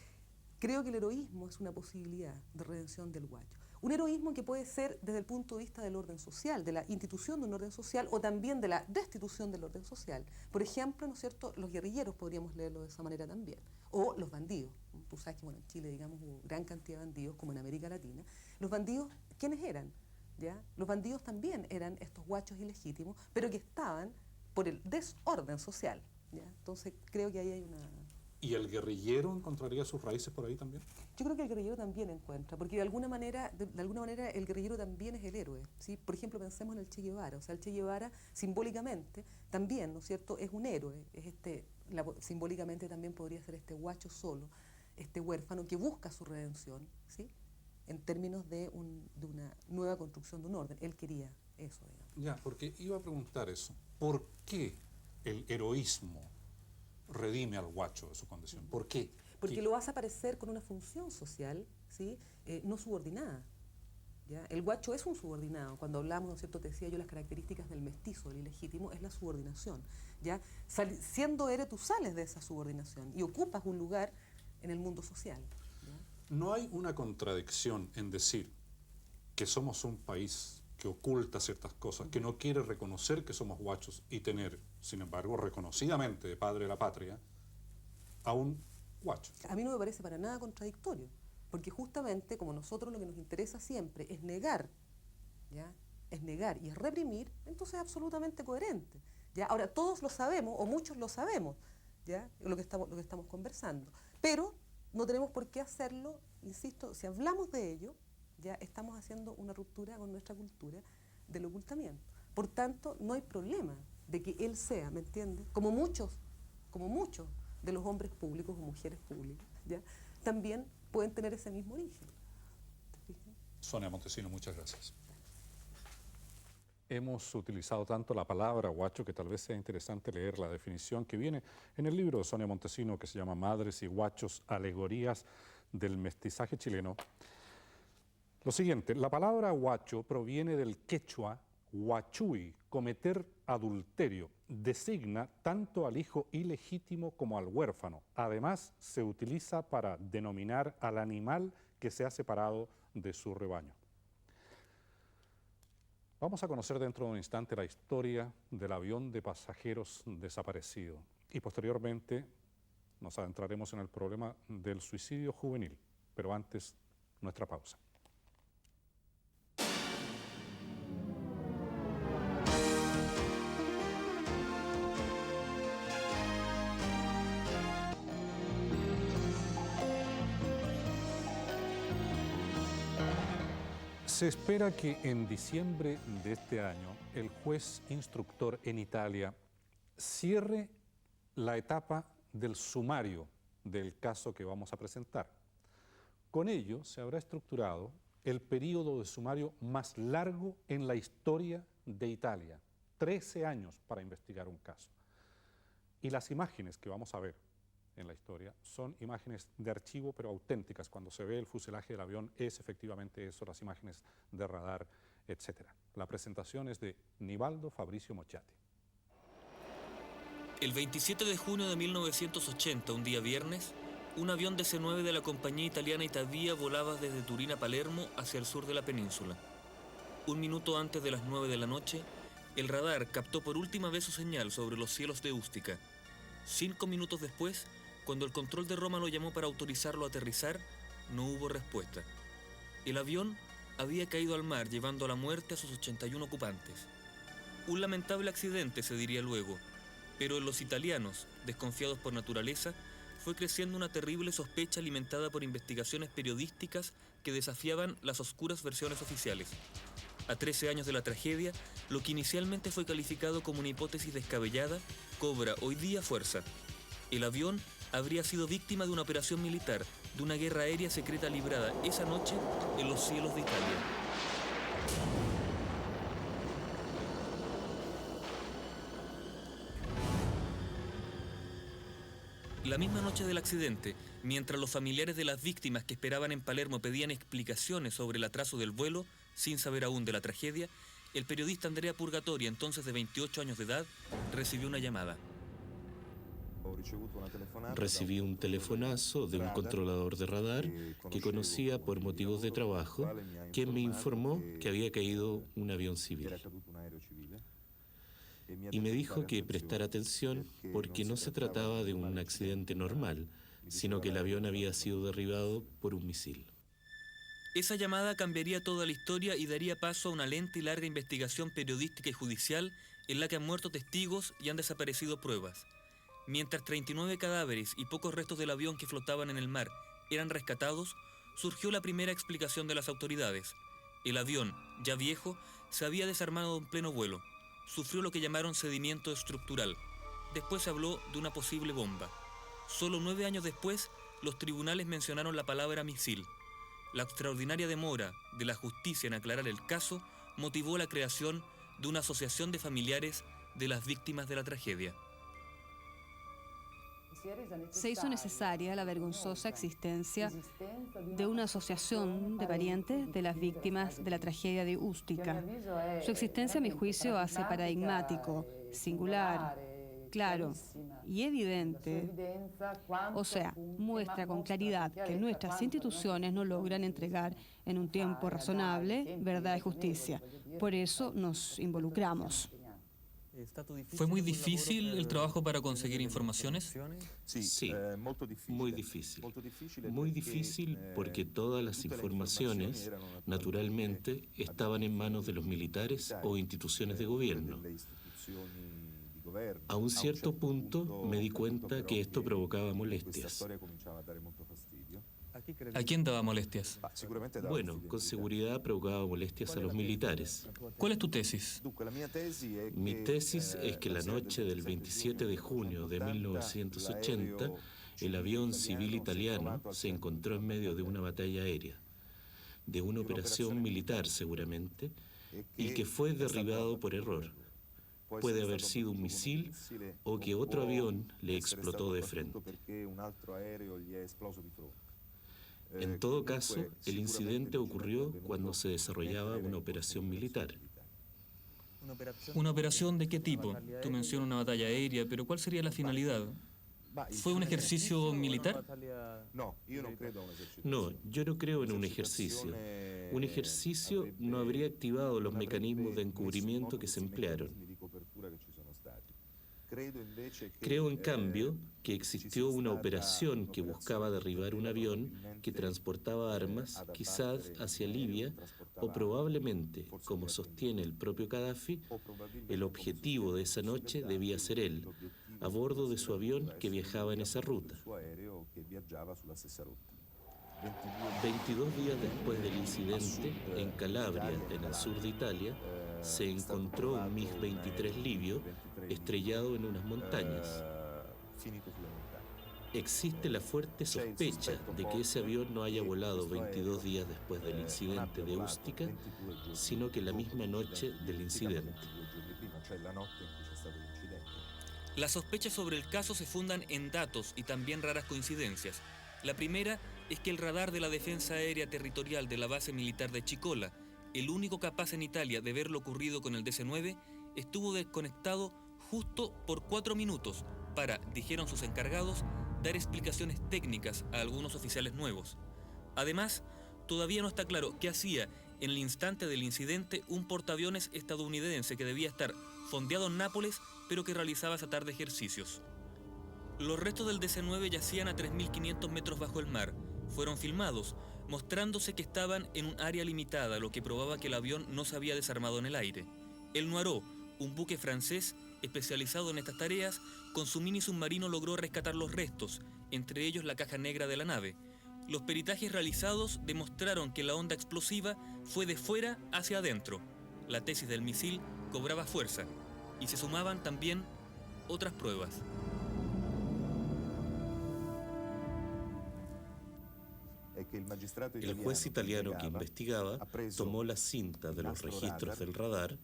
creo que el heroísmo es una posibilidad de redención del guacho. Un heroísmo que puede ser desde el punto de vista del orden social, de la institución de un orden social o también de la destitución del orden social. Por ejemplo, ¿no es cierto?, los guerrilleros podríamos leerlo de esa manera también. O los bandidos. Tú sabes que, bueno, en Chile, digamos, hubo gran cantidad de bandidos, como en América Latina. Los bandidos, ¿quiénes eran? ¿Ya? Los bandidos también eran estos guachos ilegítimos, pero que estaban por el desorden social, ¿ya? Entonces, creo que ahí hay una... ¿Y el guerrillero encontraría sus raíces por ahí también? Yo creo que el guerrillero también encuentra, porque de alguna manera el guerrillero también es el héroe, ¿sí? Por ejemplo, pensemos en el Che Guevara. O sea, el Che Guevara simbólicamente también, ¿no es cierto?, es un héroe. Es simbólicamente también podría ser este guacho solo, este huérfano que busca su redención, ¿sí?, en términos de una nueva construcción de un orden. Él quería eso, digamos. Ya, porque iba a preguntar eso. ¿Por qué el heroísmo redime al guacho de su condición? ¿Por qué? Porque lo hace aparecer con una función social, ¿sí?, no subordinada, ¿ya? El guacho es un subordinado. Cuando hablamos, ¿no es cierto?, te decía yo, las características del mestizo, del ilegítimo, es la subordinación, ¿ya? Siendo héroe, tú sales de esa subordinación y ocupas un lugar en el mundo social, ¿ya? ¿No hay una contradicción en decir que somos un país que oculta ciertas cosas, que no quiere reconocer que somos guachos y tener, sin embargo, reconocidamente de padre de la patria, a un guacho? A mí no me parece para nada contradictorio, porque justamente como nosotros lo que nos interesa siempre es negar, ¿ya?, es negar y es reprimir, entonces es absolutamente coherente, ¿ya? Ahora, todos lo sabemos, o muchos lo sabemos, ¿ya?, lo que estamos conversando, pero no tenemos por qué hacerlo, insisto, si hablamos de ello, ya estamos haciendo una ruptura con nuestra cultura del ocultamiento. Por tanto, no hay problema de que él sea, ¿me entiendes?, como muchos de los hombres públicos o mujeres públicas, ¿ya?, también pueden tener ese mismo origen. Sonia Montesino, muchas gracias. hemos utilizado tanto la palabra huacho que tal vez sea interesante leer la definición que viene en el libro de Sonia Montesino, que se llama Madres y Huachos, alegorías del mestizaje chileno. Lo siguiente, la palabra huacho proviene del quechua huachui, cometer adulterio. Designa tanto al hijo ilegítimo como al huérfano. Además, se utiliza para denominar al animal que se ha separado de su rebaño. Vamos a conocer dentro de un instante la historia del avión de pasajeros desaparecido y posteriormente nos adentraremos en el problema del suicidio juvenil, pero antes nuestra pausa. Se espera que en diciembre de este año el juez instructor en Italia cierre la etapa del sumario del caso que vamos a presentar. Con ello se habrá estructurado el periodo de sumario más largo en la historia de Italia, 13 años para investigar un caso. Y las imágenes que vamos a ver en la historia son imágenes de archivo pero auténticas. Cuando se ve el fuselaje del avión es efectivamente eso, las imágenes de radar, etc. La presentación es de Nivaldo Fabricio Mochati. El 27 de junio de 1980, un día viernes, un avión DC-9 de la compañía italiana Itavia volaba desde Turín a Palermo hacia el sur de la península. Un minuto antes de las 9 de la noche, el radar captó por última vez su señal sobre los cielos de Ústica. 5 minutos después, cuando el control de Roma lo llamó para autorizarlo a aterrizar, no hubo respuesta. El avión había caído al mar llevando a la muerte a sus 81 ocupantes. Un lamentable accidente, se diría luego, pero en los italianos, desconfiados por naturaleza, fue creciendo una terrible sospecha alimentada por investigaciones periodísticas que desafiaban las oscuras versiones oficiales. A 13 años de la tragedia, lo que inicialmente fue calificado como una hipótesis descabellada, cobra hoy día fuerza. El avión habría sido víctima de una operación militar, de una guerra aérea secreta librada esa noche en los cielos de Italia. La misma noche del accidente, mientras los familiares de las víctimas que esperaban en Palermo pedían explicaciones sobre el atraso del vuelo, sin saber aún de la tragedia, el periodista Andrea Purgatori, entonces de 28 años de edad, recibió una llamada. Recibí un telefonazo de un controlador de radar que conocía por motivos de trabajo, quien me informó que había caído un avión civil. Y me dijo que prestara atención porque no se trataba de un accidente normal, sino que el avión había sido derribado por un misil. Esa llamada cambiaría toda la historia y daría paso a una lenta y larga investigación periodística y judicial en la que han muerto testigos y han desaparecido pruebas. Mientras 39 cadáveres y pocos restos del avión que flotaban en el mar eran rescatados, surgió la primera explicación de las autoridades. El avión, ya viejo, se había desarmado en pleno vuelo. Sufrió lo que llamaron sedimento estructural. Después se habló de una posible bomba. Solo 9 años después, los tribunales mencionaron la palabra misil. La extraordinaria demora de la justicia en aclarar el caso motivó la creación de una asociación de familiares de las víctimas de la tragedia. Se hizo necesaria la vergonzosa existencia de una asociación de parientes de las víctimas de la tragedia de Ústica. Su existencia, a mi juicio, hace paradigmático, singular, claro y evidente, o sea, muestra con claridad que nuestras instituciones no logran entregar en un tiempo razonable verdad y justicia. Por eso nos involucramos. ¿Fue muy difícil el trabajo para conseguir informaciones? Sí, muy difícil. Muy difícil porque todas las informaciones, naturalmente, estaban en manos de los militares o instituciones de gobierno. A un cierto punto me di cuenta que esto provocaba molestias. ¿A quién daba molestias? Bueno, con seguridad provocaba molestias a los militares. ¿Cuál es tu tesis? Mi tesis es que la noche del 27 de junio de 1980, el avión civil italiano se encontró en medio de una batalla aérea, de una operación militar seguramente, y que fue derribado por error. Puede haber sido un misil o que otro avión le explotó de frente. En todo caso, el incidente ocurrió cuando se desarrollaba una operación militar. ¿Una operación de qué tipo? Tú mencionas una batalla aérea, pero ¿cuál sería la finalidad? ¿Fue un ejercicio militar? No, yo no creo en un ejercicio. Un ejercicio no habría activado los mecanismos de encubrimiento que se emplearon. Creo, en cambio, que existió una operación que buscaba derribar un avión que transportaba armas, quizás hacia Libia, o probablemente, como sostiene el propio Gaddafi, el objetivo de esa noche debía ser él, a bordo de su avión que viajaba en esa ruta. 22 días después del incidente, en Calabria, en el sur de Italia, se encontró un MiG-23 libio estrellado en unas montañas. Existe la fuerte sospecha de que ese avión no haya volado 22 días después del incidente de Ustica, sino que la misma noche del incidente. Las sospechas sobre el caso se fundan en datos y también raras coincidencias. La primera es que el radar de la Defensa Aérea Territorial de la base militar de Cicola, el único capaz en Italia de ver lo ocurrido con el DC-9, estuvo desconectado justo por 4 minutos para, dijeron sus encargados, dar explicaciones técnicas a algunos oficiales nuevos. Además, todavía no está claro qué hacía en el instante del incidente un portaaviones estadounidense que debía estar fondeado en Nápoles, pero que realizaba esa tarde ejercicios. Los restos del DC-9 yacían a 3.500 metros bajo el mar. Fueron filmados, mostrándose que estaban en un área limitada, lo que probaba que el avión no se había desarmado en el aire. El Noirot, un buque francés especializado en estas tareas, con su mini submarino logró rescatar los restos, entre ellos la caja negra de la nave. Los peritajes realizados demostraron que la onda explosiva fue de fuera hacia adentro. La tesis del misil cobraba fuerza, y se sumaban también otras pruebas. El juez italiano que investigaba tomó la cinta de los registros del radar,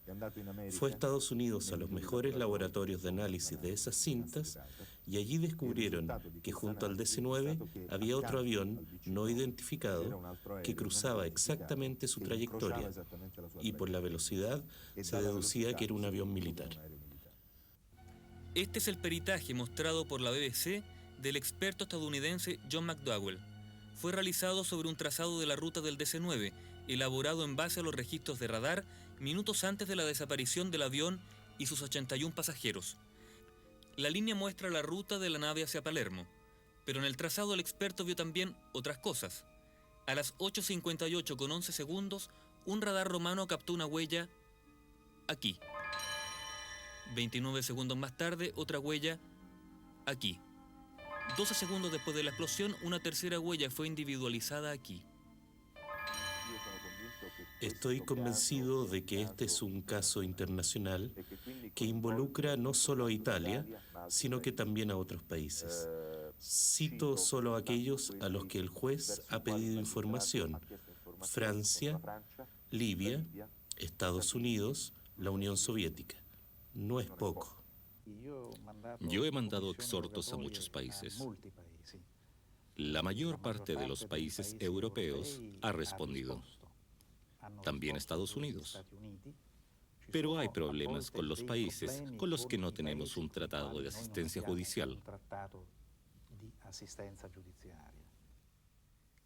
fue a Estados Unidos a los mejores laboratorios de análisis de esas cintas y allí descubrieron que junto al DC-9 había otro avión no identificado que cruzaba exactamente su trayectoria y por la velocidad se deducía que era un avión militar. Este es el peritaje mostrado por la BBC del experto estadounidense John McDowell. Fue realizado sobre un trazado de la ruta del DC-9, elaborado en base a los registros de radar minutos antes de la desaparición del avión y sus 81 pasajeros. La línea muestra la ruta de la nave hacia Palermo, pero en el trazado el experto vio también otras cosas. A las 8:58 con 11 segundos, un radar romano captó una huella aquí. 29 segundos más tarde, otra huella aquí. 12 segundos después de la explosión, una tercera huella fue individualizada aquí. Estoy convencido de que este es un caso internacional que involucra no solo a Italia, sino que también a otros países. Cito solo aquellos a los que el juez ha pedido información: Francia, Libia, Estados Unidos, la Unión Soviética. No es poco. Yo he mandado exhortos a muchos países. La mayor parte de los países europeos ha respondido. También Estados Unidos. Pero hay problemas con los países con los que no tenemos un tratado de asistencia judicial.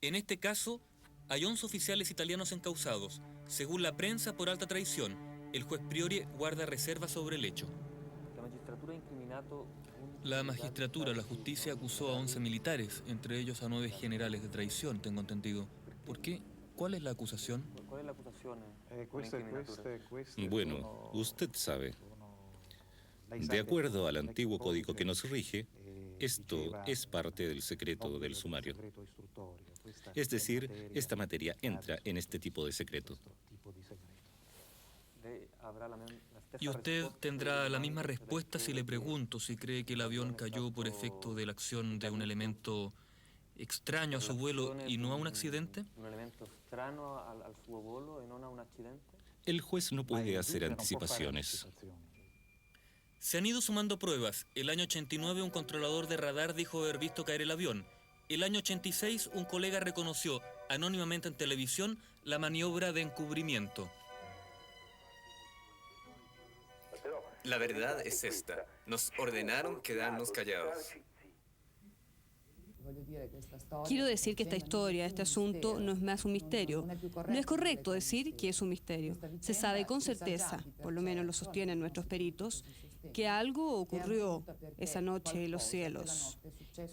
En este caso, hay 11 oficiales italianos encausados. Según la prensa, por alta traición. El juez Priore guarda reservas sobre el hecho. La magistratura, la justicia, acusó a 11 militares, entre ellos a 9 generales de traición, tengo entendido. ¿Por qué? ¿Cuál es la acusación? Bueno, usted sabe. De acuerdo al antiguo código que nos rige, esto es parte del secreto del sumario. Es decir, esta materia entra en este tipo de secreto. Y usted tendrá la misma respuesta si le pregunto si cree que el avión cayó por efecto de la acción de un elemento extraño a su vuelo y no a un accidente. El juez no puede hacer anticipaciones. Se han ido sumando pruebas. El año 89 un controlador de radar dijo haber visto caer el avión. El año 86 un colega reconoció anónimamente en televisión la maniobra de encubrimiento. La verdad es esta. Nos ordenaron quedarnos callados. Quiero decir que esta historia, este asunto, no es más un misterio. No es correcto decir que es un misterio. Se sabe con certeza, por lo menos lo sostienen nuestros peritos, que algo ocurrió esa noche en los cielos.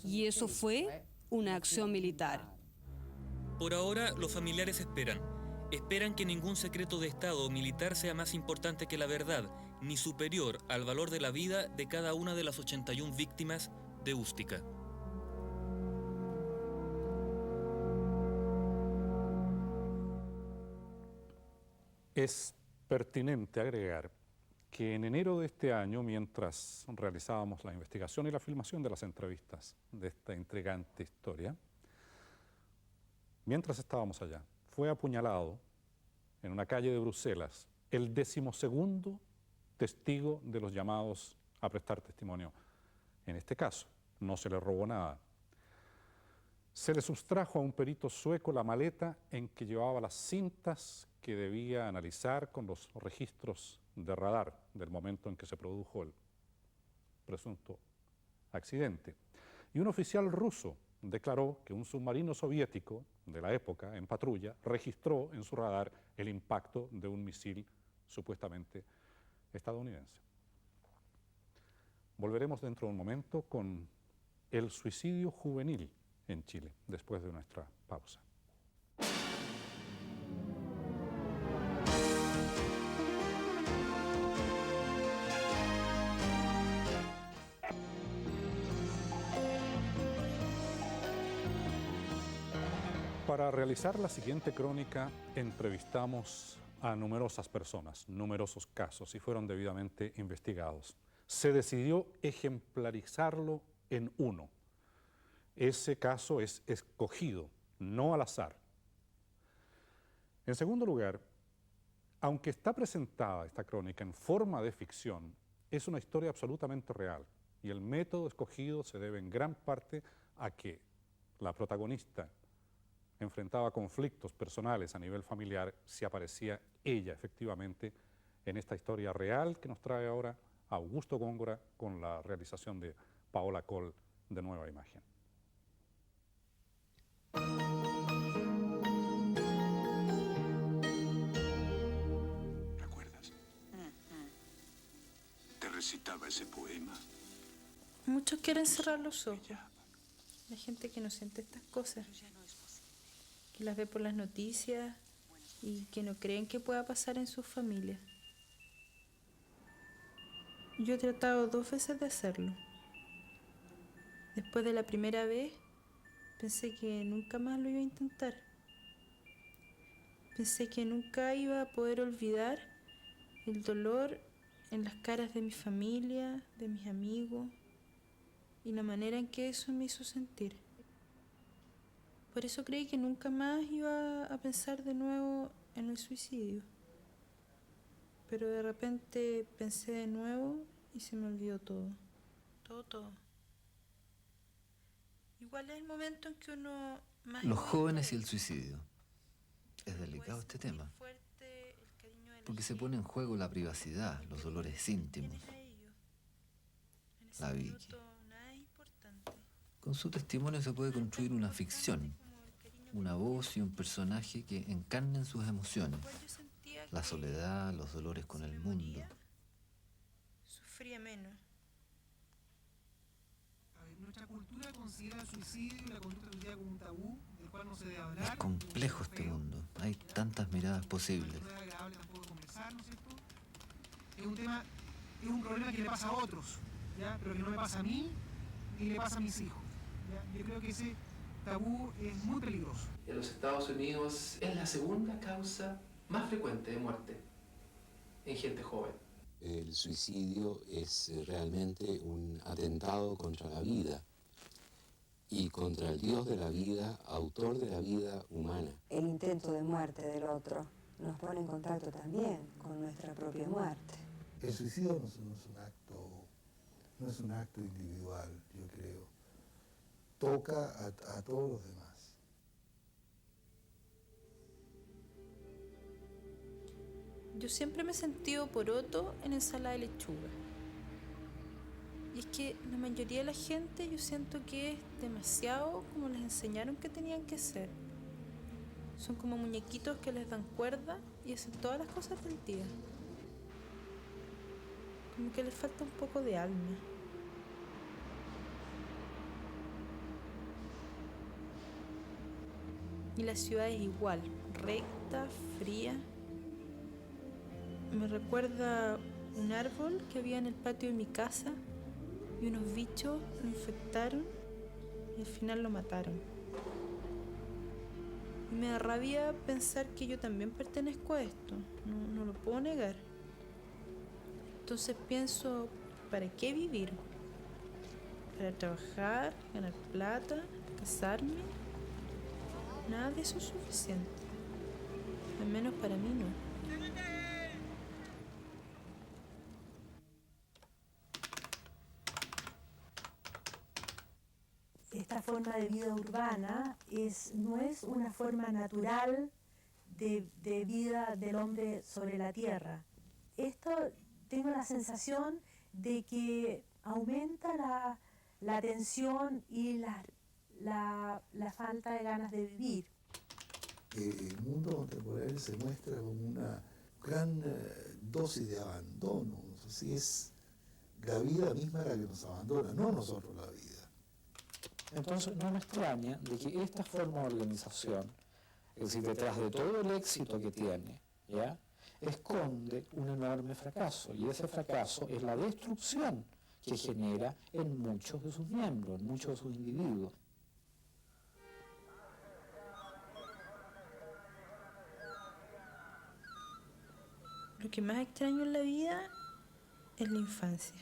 Y eso fue una acción militar. Por ahora, los familiares esperan. Esperan que ningún secreto de Estado o militar sea más importante que la verdad, ni superior al valor de la vida de cada una de las 81 víctimas de Ústica. Es pertinente agregar que en enero de este año, mientras realizábamos la investigación y la filmación de las entrevistas de esta intrigante historia, mientras estábamos allá, fue apuñalado en una calle de Bruselas el 12º testigo de los llamados a prestar testimonio. En este caso, no se le robó nada. Se le sustrajo a un perito sueco la maleta en que llevaba las cintas que debía analizar con los registros de radar del momento en que se produjo el presunto accidente. Y un oficial ruso declaró que un submarino soviético de la época, en patrulla, registró en su radar el impacto de un misil supuestamente estadounidense. Volveremos dentro de un momento con el suicidio juvenil en Chile, después de nuestra pausa. Para realizar la siguiente crónica, entrevistamos a numerosas personas, numerosos casos, y fueron debidamente investigados. Se decidió ejemplarizarlo en uno. Ese caso es escogido, no al azar. En segundo lugar, aunque está presentada esta crónica en forma de ficción, es una historia absolutamente real, y el método escogido se debe en gran parte a que la protagonista enfrentaba conflictos personales a nivel familiar si aparecía ella efectivamente en esta historia real que nos trae ahora Augusto Góngora con la realización de Paola Coll de Nueva Imagen. ¿Recuerdas? ¿Te recitaba ese poema? Muchos quieren cerrar los ojos. La gente que no siente estas cosas, que las ve por las noticias y que no creen que pueda pasar en sus familias. Yo he tratado 2 veces de hacerlo. Después de la primera vez, pensé que nunca más lo iba a intentar. Pensé que nunca iba a poder olvidar el dolor en las caras de mi familia, de mis amigos, y la manera en que eso me hizo sentir. Por eso creí que nunca más iba a pensar de nuevo en el suicidio. Pero de repente pensé de nuevo y se me olvidó todo. Todo. Igual es el momento en que uno más... Los jóvenes y el suicidio. Es delicado este tema, porque se pone en juego la privacidad, los dolores íntimos. La Vicky. Con su testimonio se puede construir una ficción, una voz y un personaje que encarnen sus emociones, la soledad, los dolores con el mundo. Sufría menos. Nuestra cultura considera el suicidio y la conducta del día como un tabú, del cual no se debe hablar. Es complejo este mundo, hay tantas miradas posibles. No es agradable tampoco conversar, ¿no es cierto? Es un tema, es un problema que le pasa a otros, ¿ya? Pero que no me pasa a mí ni le pasa a mis hijos, ¿ya? Yo creo que ese tabú es muy peligroso. En los Estados Unidos es la segunda causa más frecuente de muerte en gente joven. El suicidio es realmente un atentado contra la vida y contra el Dios de la vida, autor de la vida humana. El intento de muerte del otro, nos pone en contacto también con nuestra propia muerte. El suicidio no es un acto individual, yo creo. Toca a todos los demás. Yo siempre me he sentido poroto en ensalada de lechuga. Y es que la mayoría de la gente yo siento que es demasiado como les enseñaron que tenían que ser. Son como muñequitos que les dan cuerda y hacen todas las cosas del día. Como que les falta un poco de alma. Y la ciudad es igual, recta, fría. Me recuerda un árbol que había en el patio de mi casa y unos bichos lo infectaron y al final lo mataron. Y me da rabia pensar que yo también pertenezco a esto, no lo puedo negar. Entonces pienso, ¿para qué vivir? ¿Para trabajar, ganar plata, casarme? Nada de eso es suficiente, al menos para mí no. Esta forma de vida urbana no es una forma natural de vida del hombre sobre la tierra. Esto tengo la sensación de que aumenta la tensión y la falta de ganas de vivir. El mundo contemporáneo se muestra como una gran dosis de abandono. Así es la vida misma la que nos abandona, no nosotros la vida. Entonces no me extraña de que esta forma de organización, es decir, detrás de todo el éxito que tiene, ¿ya?, esconde un enorme fracaso, y ese fracaso es la destrucción que genera en muchos de sus miembros, en muchos de sus individuos. Lo que más extraño en la vida es la infancia.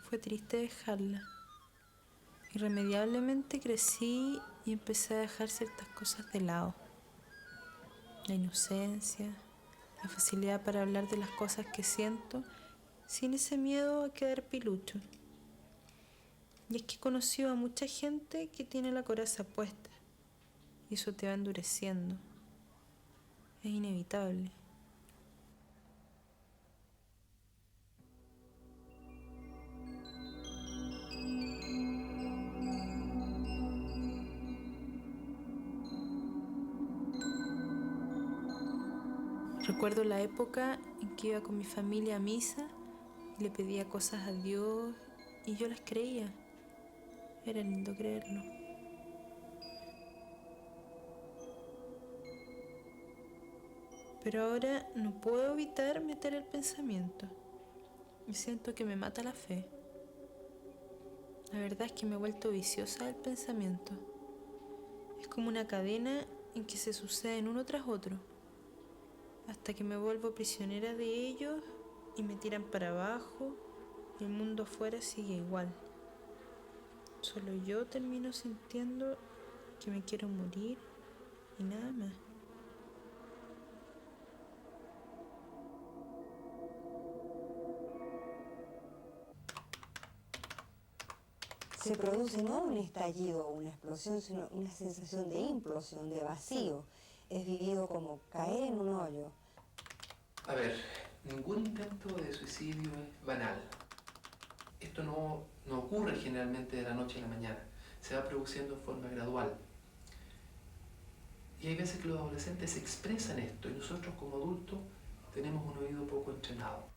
Fue triste dejarla. Irremediablemente crecí y empecé a dejar ciertas cosas de lado. La inocencia, la facilidad para hablar de las cosas que siento, sin ese miedo a quedar pilucho. Y es que he conocido a mucha gente que tiene la coraza puesta, y eso te va endureciendo. Es inevitable. Recuerdo la época en que iba con mi familia a misa y le pedía cosas a Dios y yo las creía. Era lindo creerlo. Pero ahora no puedo evitar meter el pensamiento y siento que me mata la fe. La verdad es que me he vuelto viciosa del pensamiento. Es como una cadena en que se suceden uno tras otro, hasta que me vuelvo prisionera de ellos y me tiran para abajo y el mundo afuera sigue igual. Solo yo termino sintiendo que me quiero morir y nada más. Se produce no un estallido o una explosión, sino una sensación de implosión, de vacío. Es vivido como caer en un hoyo. A ver, ningún intento de suicidio es banal. Esto no ocurre generalmente de la noche a la mañana. Se va produciendo en forma gradual. Y hay veces que los adolescentes expresan esto y nosotros como adultos tenemos un oído poco entrenado.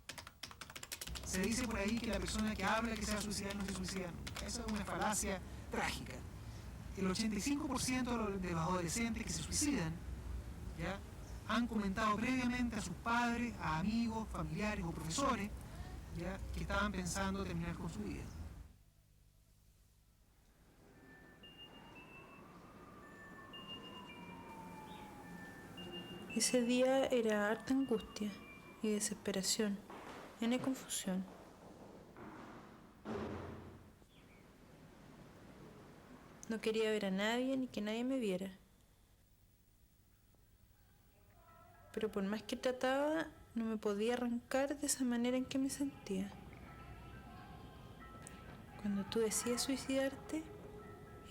Se dice por ahí que la persona que habla que se va a suicidar no se suicida nunca. Esa es una falacia trágica. El 85% de los adolescentes que se suicidan, ¿ya?, han comentado previamente a sus padres, a amigos, familiares o profesores, ¿ya?, que estaban pensando terminar con su vida. Ese día era harta angustia y desesperación, llena de confusión. No quería ver a nadie ni que nadie me viera. Pero por más que trataba, no me podía arrancar de esa manera en que me sentía. Cuando tú decides suicidarte,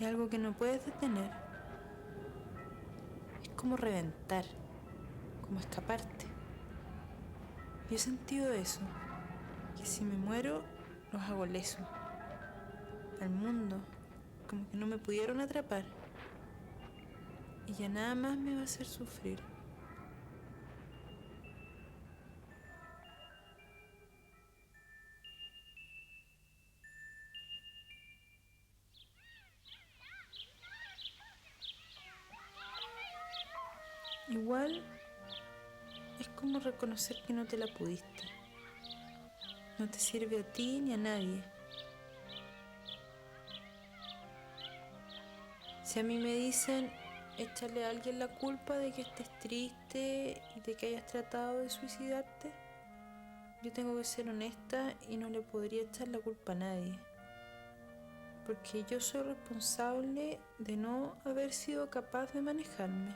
es algo que no puedes detener. Es como reventar, como escaparte. Yo he sentido eso, que si me muero, los hago leso. Al mundo, como que no me pudieron atrapar. Y ya nada más me va a hacer sufrir. Igual es como reconocer que no te la pudiste. No te sirve a ti ni a nadie. Si a mí me dicen, échale a alguien la culpa de que estés triste y de que hayas tratado de suicidarte, yo tengo que ser honesta y no le podría echar la culpa a nadie. Porque yo soy responsable de no haber sido capaz de manejarme.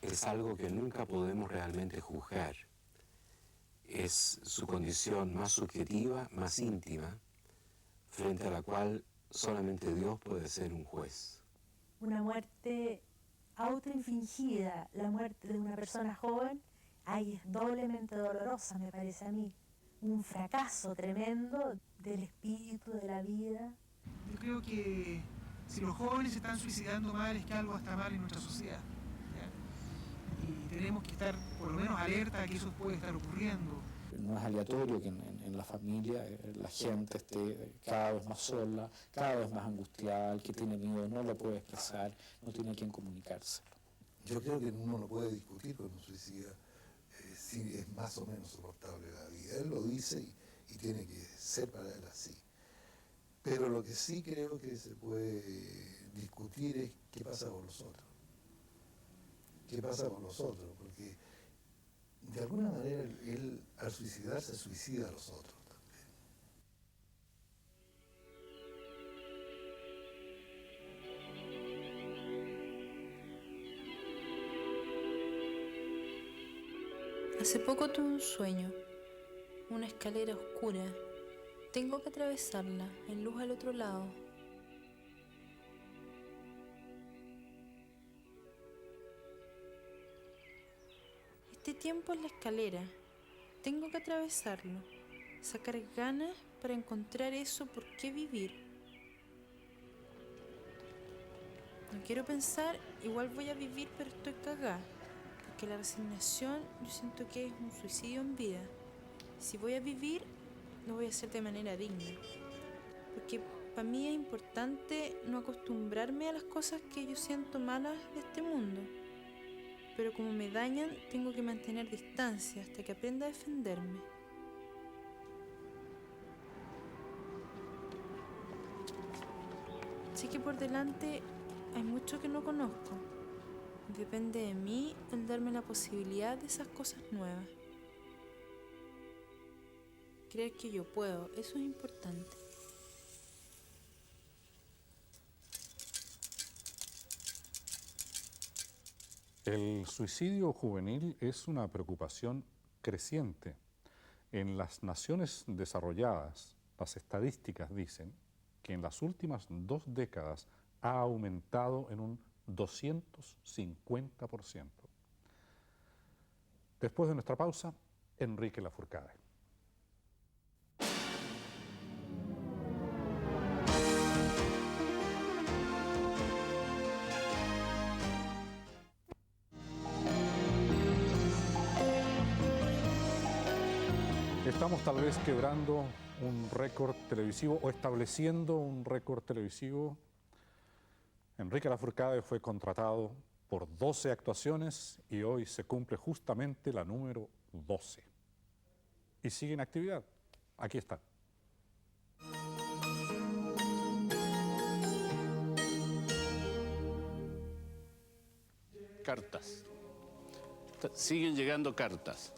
Es algo que nunca podemos realmente juzgar. Es su condición más subjetiva, más íntima, frente a la cual solamente Dios puede ser un juez. Una muerte autoinfligida, la muerte de una persona joven, ahí es doblemente dolorosa, me parece a mí. Un fracaso tremendo del espíritu, de la vida. Yo creo que si los jóvenes se están suicidando mal, es que algo está mal en nuestra sociedad. Y tenemos que estar por lo menos alerta a que eso puede estar ocurriendo. No es aleatorio que en la familia la gente esté cada vez más sola, cada vez más angustiada, el que tiene miedo no lo puede expresar, no tiene a quien comunicárselo. Yo creo que uno no puede discutir con un suicida si es más o menos soportable la vida. Él lo dice y tiene que ser para él así. Pero lo que sí creo que se puede discutir es qué pasa con los otros. ¿Qué pasa con los otros? Porque de alguna manera él al suicidarse suicida a los otros también. Hace poco tuve un sueño, una escalera oscura. Tengo que atravesarla, hay luz al otro lado. Este tiempo es la escalera. Tengo que atravesarlo. Sacar ganas para encontrar eso por qué vivir. No quiero pensar, igual voy a vivir, pero estoy cagada. Porque la resignación yo siento que es un suicidio en vida. Si voy a vivir, lo voy a hacer de manera digna. Porque para mí es importante no acostumbrarme a las cosas que yo siento malas de este mundo. Pero como me dañan, tengo que mantener distancia hasta que aprenda a defenderme. Sé que por delante hay mucho que no conozco. Depende de mí el darme la posibilidad de esas cosas nuevas. Creer que yo puedo, eso es importante. El suicidio juvenil es una preocupación creciente. En las naciones desarrolladas, las estadísticas dicen que en las últimas 2 décadas ha aumentado en un 250%. Después de nuestra pausa, Enrique Lafourcade. Estamos tal vez quebrando un récord televisivo o estableciendo un récord televisivo. Enrique Lafourcade fue contratado por 12 actuaciones y hoy se cumple justamente la número 12. Y sigue en actividad. Aquí está. Cartas. Siguen llegando cartas.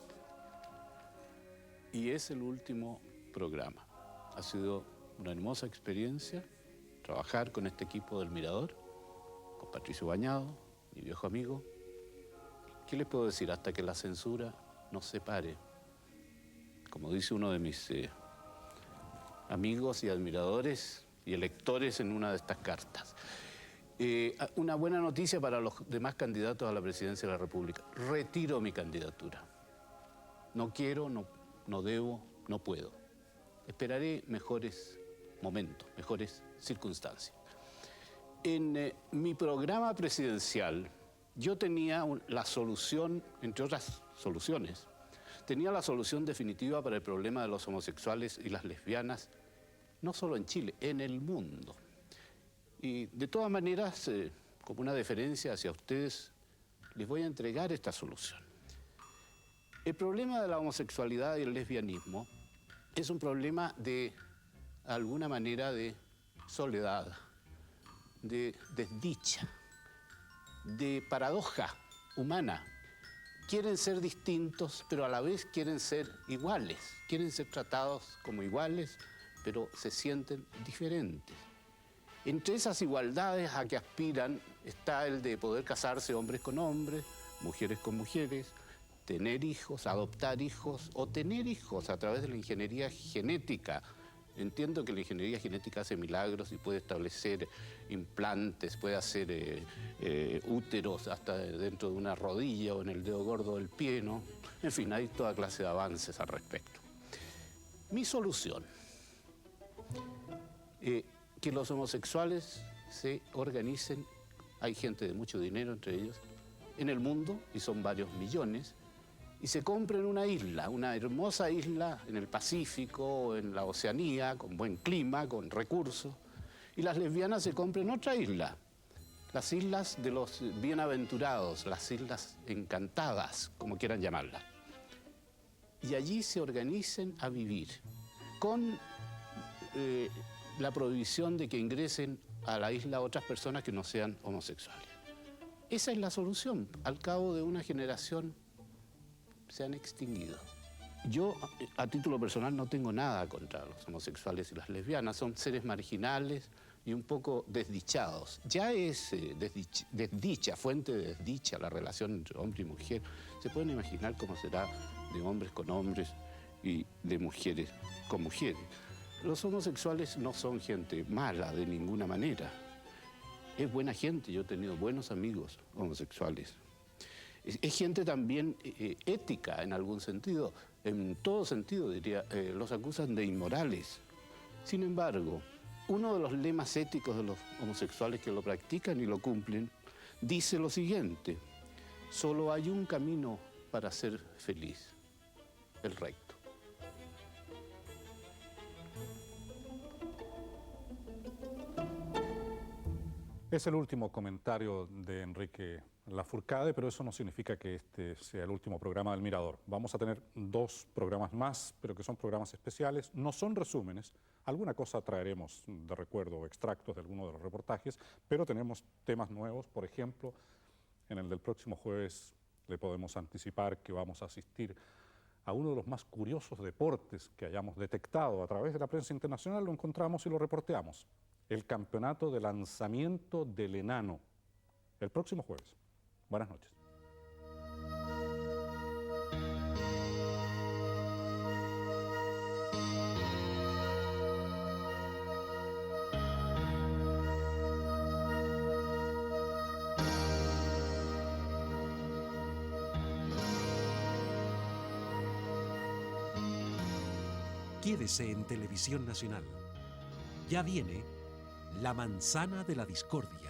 Y es el último programa. Ha sido una hermosa experiencia trabajar con este equipo del Mirador, con Patricio Bañado, mi viejo amigo. ¿Qué les puedo decir? Hasta que la censura nos separe. Como dice uno de mis amigos y admiradores y electores en una de estas cartas. Una buena noticia para los demás candidatos a la presidencia de la República. Retiro mi candidatura. No quiero, no debo, no puedo. Esperaré mejores momentos, mejores circunstancias. En mi programa presidencial, yo tenía la solución, entre otras soluciones, tenía la solución definitiva para el problema de los homosexuales y las lesbianas, no solo en Chile, en el mundo. Y de todas maneras, como una deferencia hacia ustedes, les voy a entregar esta solución. El problema de la homosexualidad y el lesbianismo es un problema de alguna manera de soledad, de desdicha, de paradoja humana. Quieren ser distintos, pero a la vez quieren ser iguales. Quieren ser tratados como iguales, pero se sienten diferentes. Entre esas igualdades a que aspiran está el de poder casarse hombres con hombres, mujeres con mujeres, tener hijos, adoptar hijos o tener hijos a través de la ingeniería genética. Entiendo que la ingeniería genética hace milagros y puede establecer implantes, puede hacer úteros hasta dentro de una rodilla o en el dedo gordo del pie, ¿no? En fin, hay toda clase de avances al respecto. Mi solución, que los homosexuales se organicen, hay gente de mucho dinero entre ellos, en el mundo, y son varios millones, y se compren una isla, una hermosa isla en el Pacífico, en la Oceanía, con buen clima, con recursos, y las lesbianas se compren otra isla, las islas de los bienaventurados, las islas encantadas, como quieran llamarlas. Y allí se organicen a vivir, con la prohibición de que ingresen a la isla otras personas que no sean homosexuales. Esa es la solución. Al cabo de una generación se han extinguido. Yo, a título personal, no tengo nada contra los homosexuales y las lesbianas. Son seres marginales y un poco desdichados. Ya es desdicha, fuente de desdicha la relación entre hombre y mujer. Se pueden imaginar cómo será de hombres con hombres y de mujeres con mujeres. Los homosexuales no son gente mala de ninguna manera. Es buena gente, yo he tenido buenos amigos homosexuales. Es gente también ética en algún sentido, en todo sentido diría, los acusan de inmorales. Sin embargo, uno de los lemas éticos de los homosexuales que lo practican y lo cumplen, dice lo siguiente: solo hay un camino para ser feliz, el recto. Es el último comentario de Enrique Lafourcade, pero eso no significa que este sea el último programa del Mirador. Vamos a tener 2 programas más, pero que son programas especiales, no son resúmenes. Alguna cosa traeremos de recuerdo o extractos de alguno de los reportajes, pero tenemos temas nuevos. Por ejemplo, en el del próximo jueves le podemos anticipar que vamos a asistir a uno de los más curiosos deportes que hayamos detectado a través de la prensa internacional. Lo encontramos y lo reporteamos. El campeonato de lanzamiento del enano, el próximo jueves. Buenas noches. Quédese en Televisión Nacional. Ya viene La Manzana de la Discordia.